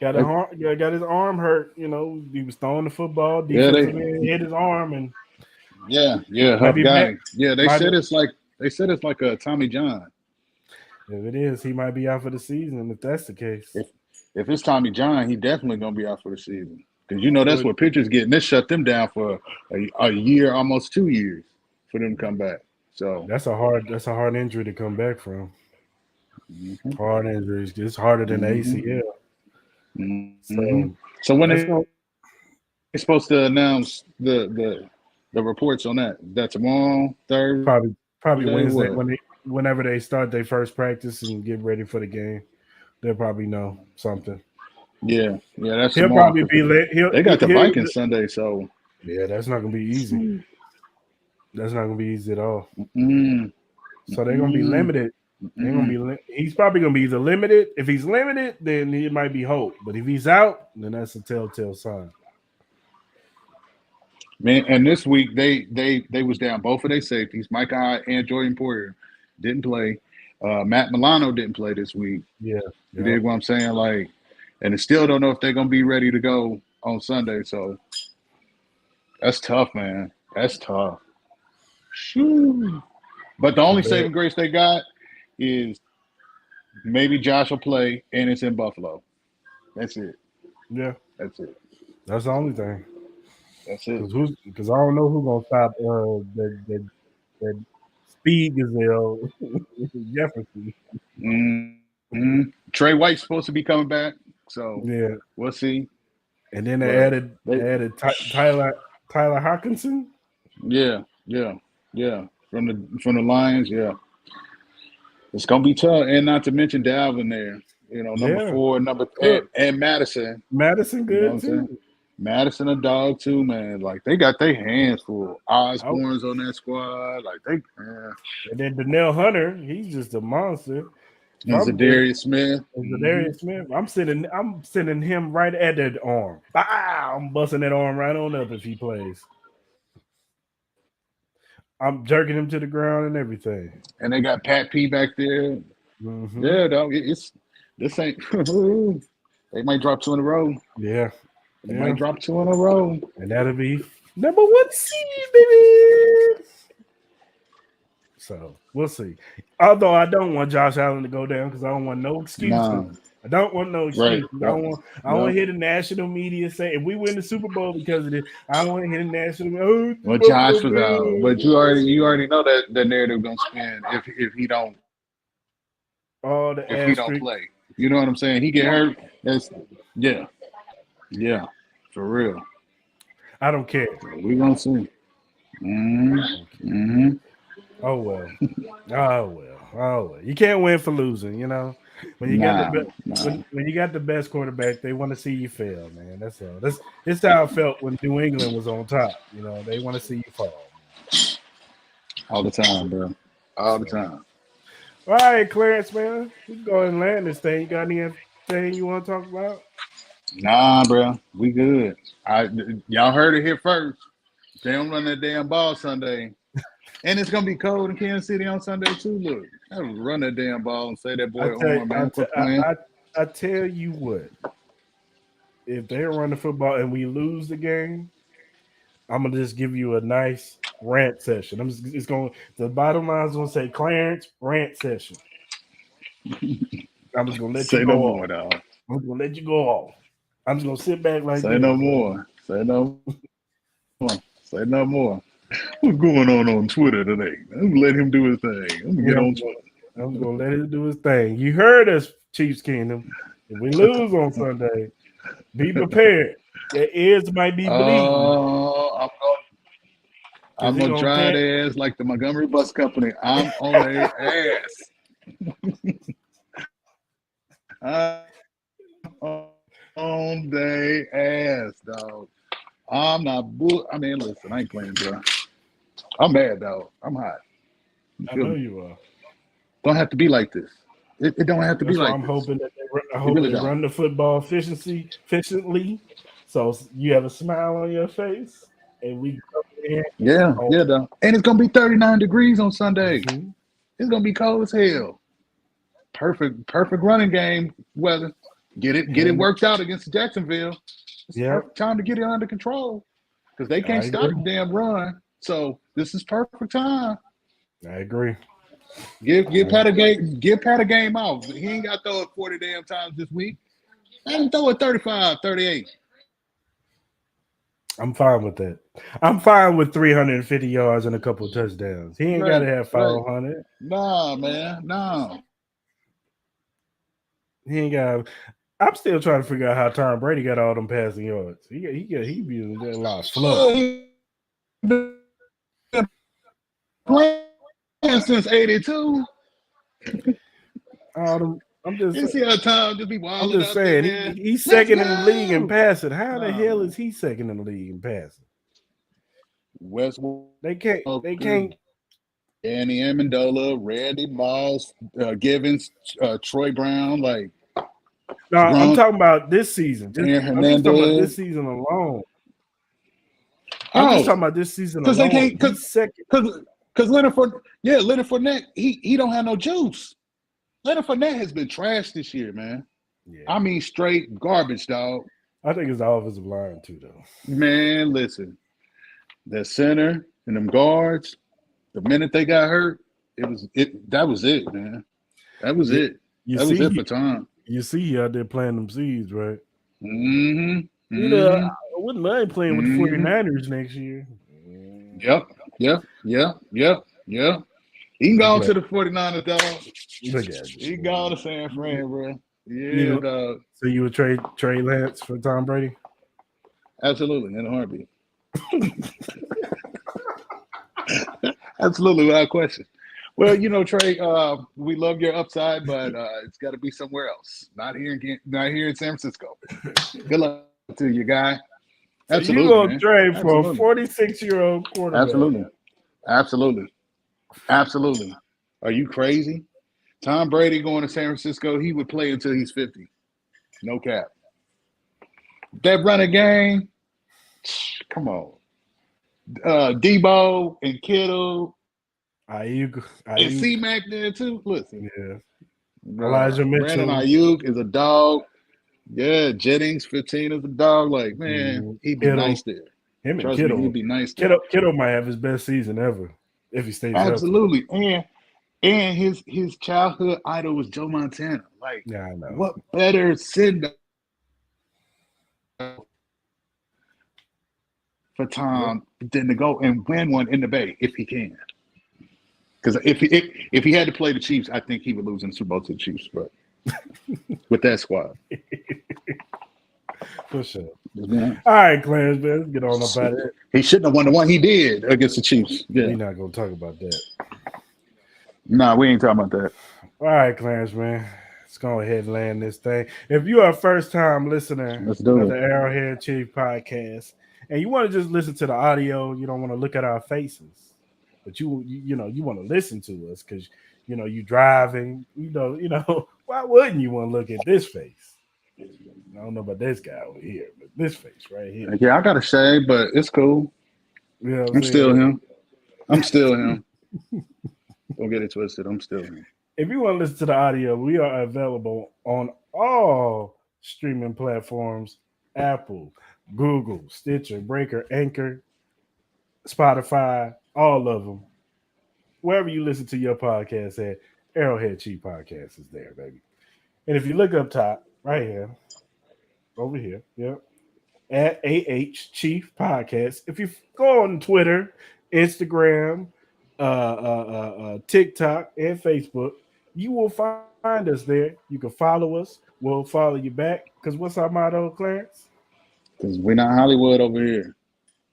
got his arm hurt. He was throwing the football. Hit his arm and. Yeah, Huff got him. Yeah, they said it's like a Tommy John. If it is, he might be out for the season. If that's the case. If it's Tommy John, he definitely gonna be out for the season because that's what pitchers get. And this shut them down for a year, almost 2 years, for them to come back. So that's a hard injury to come back from. Hard injuries, it's harder than the ACL. So when they're supposed to announce the reports on that? Is that tomorrow, Thursday? Probably Wednesday whenever they start their first practice and get ready for the game. They'll probably know something. Yeah, that's. He'll tomorrow. Probably be late. They got the Vikings Sunday, so yeah, that's not gonna be easy. That's not gonna be easy at all. So they're gonna be limited. They're gonna be. He's probably gonna be either limited. If he's limited, then it might be hope. But if he's out, then that's a telltale sign. Man, and this week they was down both of their safeties. Mike Hyde and Jordan Poyer didn't play. Matt Milano didn't play this week. Yeah. You dig what I'm saying? Like, and they still don't know if they're gonna be ready to go on Sunday. So that's tough, man. That's tough. Shoo. But the only saving grace they got is maybe Josh will play, and it's in Buffalo. That's it. Yeah. That's it. That's the only thing. That's it. Because I don't know who's gonna stop that speed gazelle Jefferson. Trey White's supposed to be coming back, so yeah, we'll see. And then they added Tyler Hawkinson. Yeah. From the Lions, yeah. It's gonna be tough, and not to mention Dalvin there. Number 4, number 10, and Madison. Madison good too. Madison a dog too, man. Like they got their hands full. Osborne's on that squad. Like they. And then Danielle Hunter, he's just a monster. And Zadarius Smith. I'm sending him right at that arm. Bow! I'm busting that arm right on up if he plays. I'm jerking him to the ground and everything. And they got Pat P back there. Yeah, dog. This ain't. They might drop 2 in a row. Yeah. They might drop 2 in a row. And that'll be number 1 seed, baby. So we'll see. Although I don't want Josh Allen to go down because I don't want no excuses. No. I don't want no excuses. Right. I don't want to hear the national media say if we win the Super Bowl because of this. I don't want to hear the national media. Well, Josh was out, but you already know that the narrative gonna spin if he don't play. You know what I'm saying? He get hurt. Yeah, for real. I don't care. We gonna see. Mm-hmm. Oh well. You can't win for losing, you know. When you got when you got the best quarterback, they want to see you fail, man. That's all. That's how I felt when New England was on top. You know, they want to see you fall. All the time, bro. All the time. All right, Clarence, man. We can go ahead and land this thing. You got anything you want to talk about? Nah, bro. We good. Y'all heard it here first. They don't run that damn ball Sunday. And it's gonna be cold in Kansas City on Sunday too. Look, I would run that damn ball and say that boy I tell you what, if they run the football and we lose the game, I'm gonna just give you a nice rant session. The bottom line is gonna say Clarence rant session. I'm just gonna let you go off. Dog. I'm gonna let you go off. I'm just gonna sit back like Say no more. Say no more. What's going on Twitter today? I'm gonna let him do his thing. I'm gonna get on Twitter. I'm gonna let him do his thing. You heard us, Chiefs Kingdom. If we lose on Sunday, be prepared. Your ears might be bleeding. I'm gonna dry their ass like the Montgomery Bus Company. I'm on their ass. I'm on their ass, dog. I'm not. I mean, listen, I ain't playing, bro. I'm mad, though. I'm hot. I know you are. Don't have to be like this. It don't have to be like I'm this. hoping that they run the football efficiently, so you have a smile on your face, and we come in. Yeah, though. And it's gonna be 39 degrees on Sunday. Mm-hmm. It's gonna be cold as hell. Perfect running game weather. Get it worked out against Jacksonville. It's time to get it under control because they can't stop the damn run. So this is perfect time. I agree. Give Pat a game off. He ain't got to throw it 40 damn times this week. Let him throw it 35, 38. I'm fine with that. I'm fine with 350 yards and a couple of touchdowns. He ain't got to have 500. Right. Nah, man. Nah. He ain't got. I'm still trying to figure out how Tom Brady got all them passing yards. He be a lot of flow. Playing since '82. I'm just. You see how Tom just be wild. I'm just saying he's second in the league in passing. How the hell is he second in the league in passing? Westwood. They can't. Danny Amendola, Randy Moss, Givens, Troy Brown, like. No, I'm talking about this season. I'm just talking about this season alone. I'm just talking about this season alone. Because Leonard Fournette, he don't have no juice. Leonard Fournette has been trashed this year, man. Yeah. I mean, straight garbage, dog. I think it's the offensive line too, though. Man, listen, that center and them guards, the minute they got hurt, that was it, man. That was it. That was it for Tom. You see, he out there playing them seeds, right? Mm-hmm. You know, I wouldn't mind playing with the 49ers next year. Yep. He can go to the 49ers, dog. Look at you. He can go to San Fran, bro. Yeah, dog. So you would trade Trey Lance for Tom Brady? Absolutely, in a heartbeat. Absolutely, without question. Well, Trey, we love your upside, but it's got to be somewhere else. Not here in San Francisco. Good luck to you, guy. Absolutely. So you gonna trade for a 46-year-old quarterback? Absolutely. Are you crazy? Tom Brady going to San Francisco, he would play until he's 50. No cap. That running game, come on. Debo and Kittle. Ayuk. And C-Mac there too. Listen. Yeah. Elijah Mitchell. Brandon Ayuk is a dog. Yeah, Jennings, 15 as a dog. Like, man, he'd be Kittle, nice there. him and Trust Kittle. me, he'd be nice there. Kittle might have his best season ever if he stays healthy. Absolutely. And his childhood idol was Joe Montana. Like, Yeah, I know. what better send for Tom than to go and win one in the Bay if he can? Because if he had to play the Chiefs, I think he would lose in the Super Bowl to the Chiefs. But with that squad, for sure. Yeah. All right, Clarence, man, let's get on about it. He shouldn't have won the one he did against the Chiefs. Yeah. We're not gonna talk about that. Nah, we ain't talking about that. All right, Clarence, man. Let's go ahead and land this thing. If you are a first-time listener Let's do to it. the Arrowhead Chief podcast, and you want to just listen to the audio, you don't want to look at our faces, but you want to listen to us because you driving. Why wouldn't you want to look at this face? I don't know about this guy over here, but this face right here. Yeah, I got a shave, but it's cool. You know what I'm still him. I'm still him. Don't get it twisted. I'm still him. If you want to listen to the audio, we are available on all streaming platforms: Apple, Google, Stitcher, Breaker, Anchor, Spotify, all of them. Wherever you listen to your podcast at, Arrowhead Chief Podcast is there, baby. And if you look up top, right here, over here, yep, at AH Chief Podcast. If you go on Twitter, Instagram, TikTok, and Facebook, you will find us there. You can follow us. We'll follow you back. Because what's our motto, Clarence? Because we're not Hollywood over here.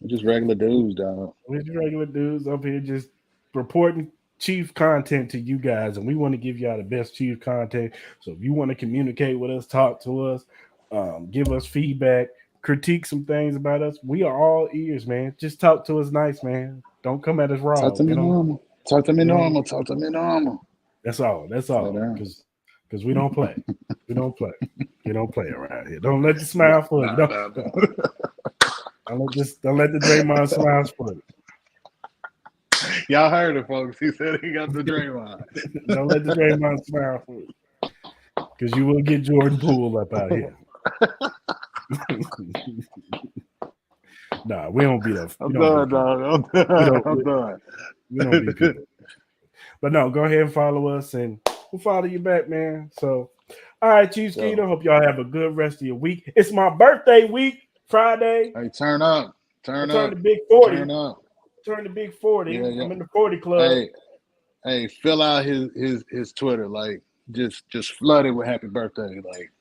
We're just regular dudes, dog. We're just regular dudes up here just reporting Chief content to you guys. And we want to give y'all the best Chief content. So if you want to communicate with us, talk to us, give us feedback, critique some things about us, we are all ears, man. Just talk to us nice, man. Don't come at us wrong. Talk to me normal. Talk to me normal. Talk to me normal. That's all. That's all. Because we don't play. We don't play. We don't play around here. Don't let the smile fool you. Don't let the Draymond smile fool you. Y'all heard it, folks. He said he got the Draymond. Don't let the Draymond smile fool you. Because you will get Jordan Poole up out here. Nah, we don't beat up. I'm done, dog. I'm done. We don't beat people. But no, go ahead and follow us, and we'll follow you back, man. So, all right, Chief Skeeter, hope y'all have a good rest of your week. It's my birthday week, Friday. Hey, turn up. Turn the up. big 40. Turn up. Turn the big 40. Yeah. I'm in the 40 club. Hey, fill out his Twitter. Like, just flood it with happy birthday. Like,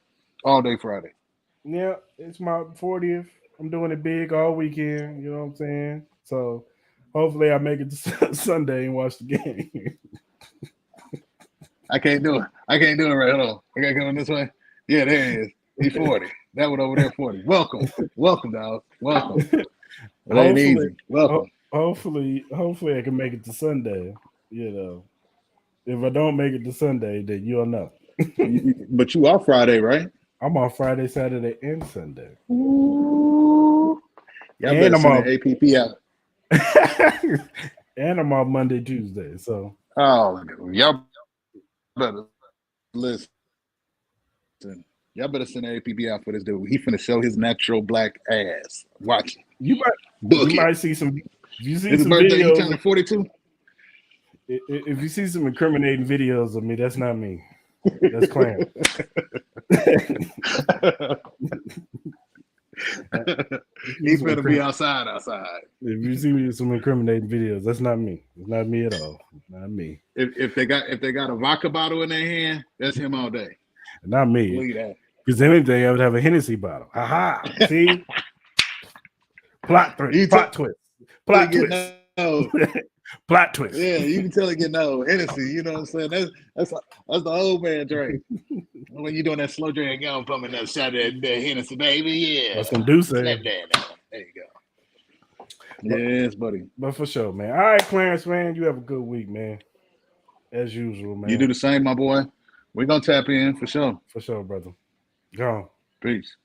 all day Friday. Yeah, it's my 40th. I'm doing it big all weekend. You know what I'm saying? So, hopefully I make it to Sunday and watch the game. I can't do it. I can't do it right. Hold on. I got to come this way. Yeah, there he is. He's 40. That one over there 40. Welcome, dog. Welcome. It ain't easy. Welcome. Hopefully I can make it to Sunday. If I don't make it to Sunday, then you'll know. But you are Friday, right? I'm on Friday, Saturday, and Sunday. Ooh. Y'all better send the APP out. And I'm on Monday, Tuesday. So y'all better listen. Y'all better send the APB out for this dude. He finna show his natural black ass. Watch it. You might see some. You see his some birthday, videos. he turning 42. If you see some incriminating videos of me, that's not me. That's Clarence. He's gonna be outside. If you see some incriminating videos, that's not me. It's not me at all. Not me. If they got a vodka bottle in their hand, that's him all day. Not me. Because anything, I would have a Hennessy bottle. Aha! See, plot twist. Plot twist. Plot twist. Yeah, you can tell it getting old. Hennessy, you know what I'm saying? That's the old man drink. When you doing that slow drink, you don't put me that shot of that Hennessy, baby. Yeah. That's some Deuce. There you go. Yes, buddy. But for sure, man. All right, Clarence, man. You have a good week, man. As usual, man. You do the same, my boy. We're gonna tap in for sure. For sure, brother. Go on. Peace.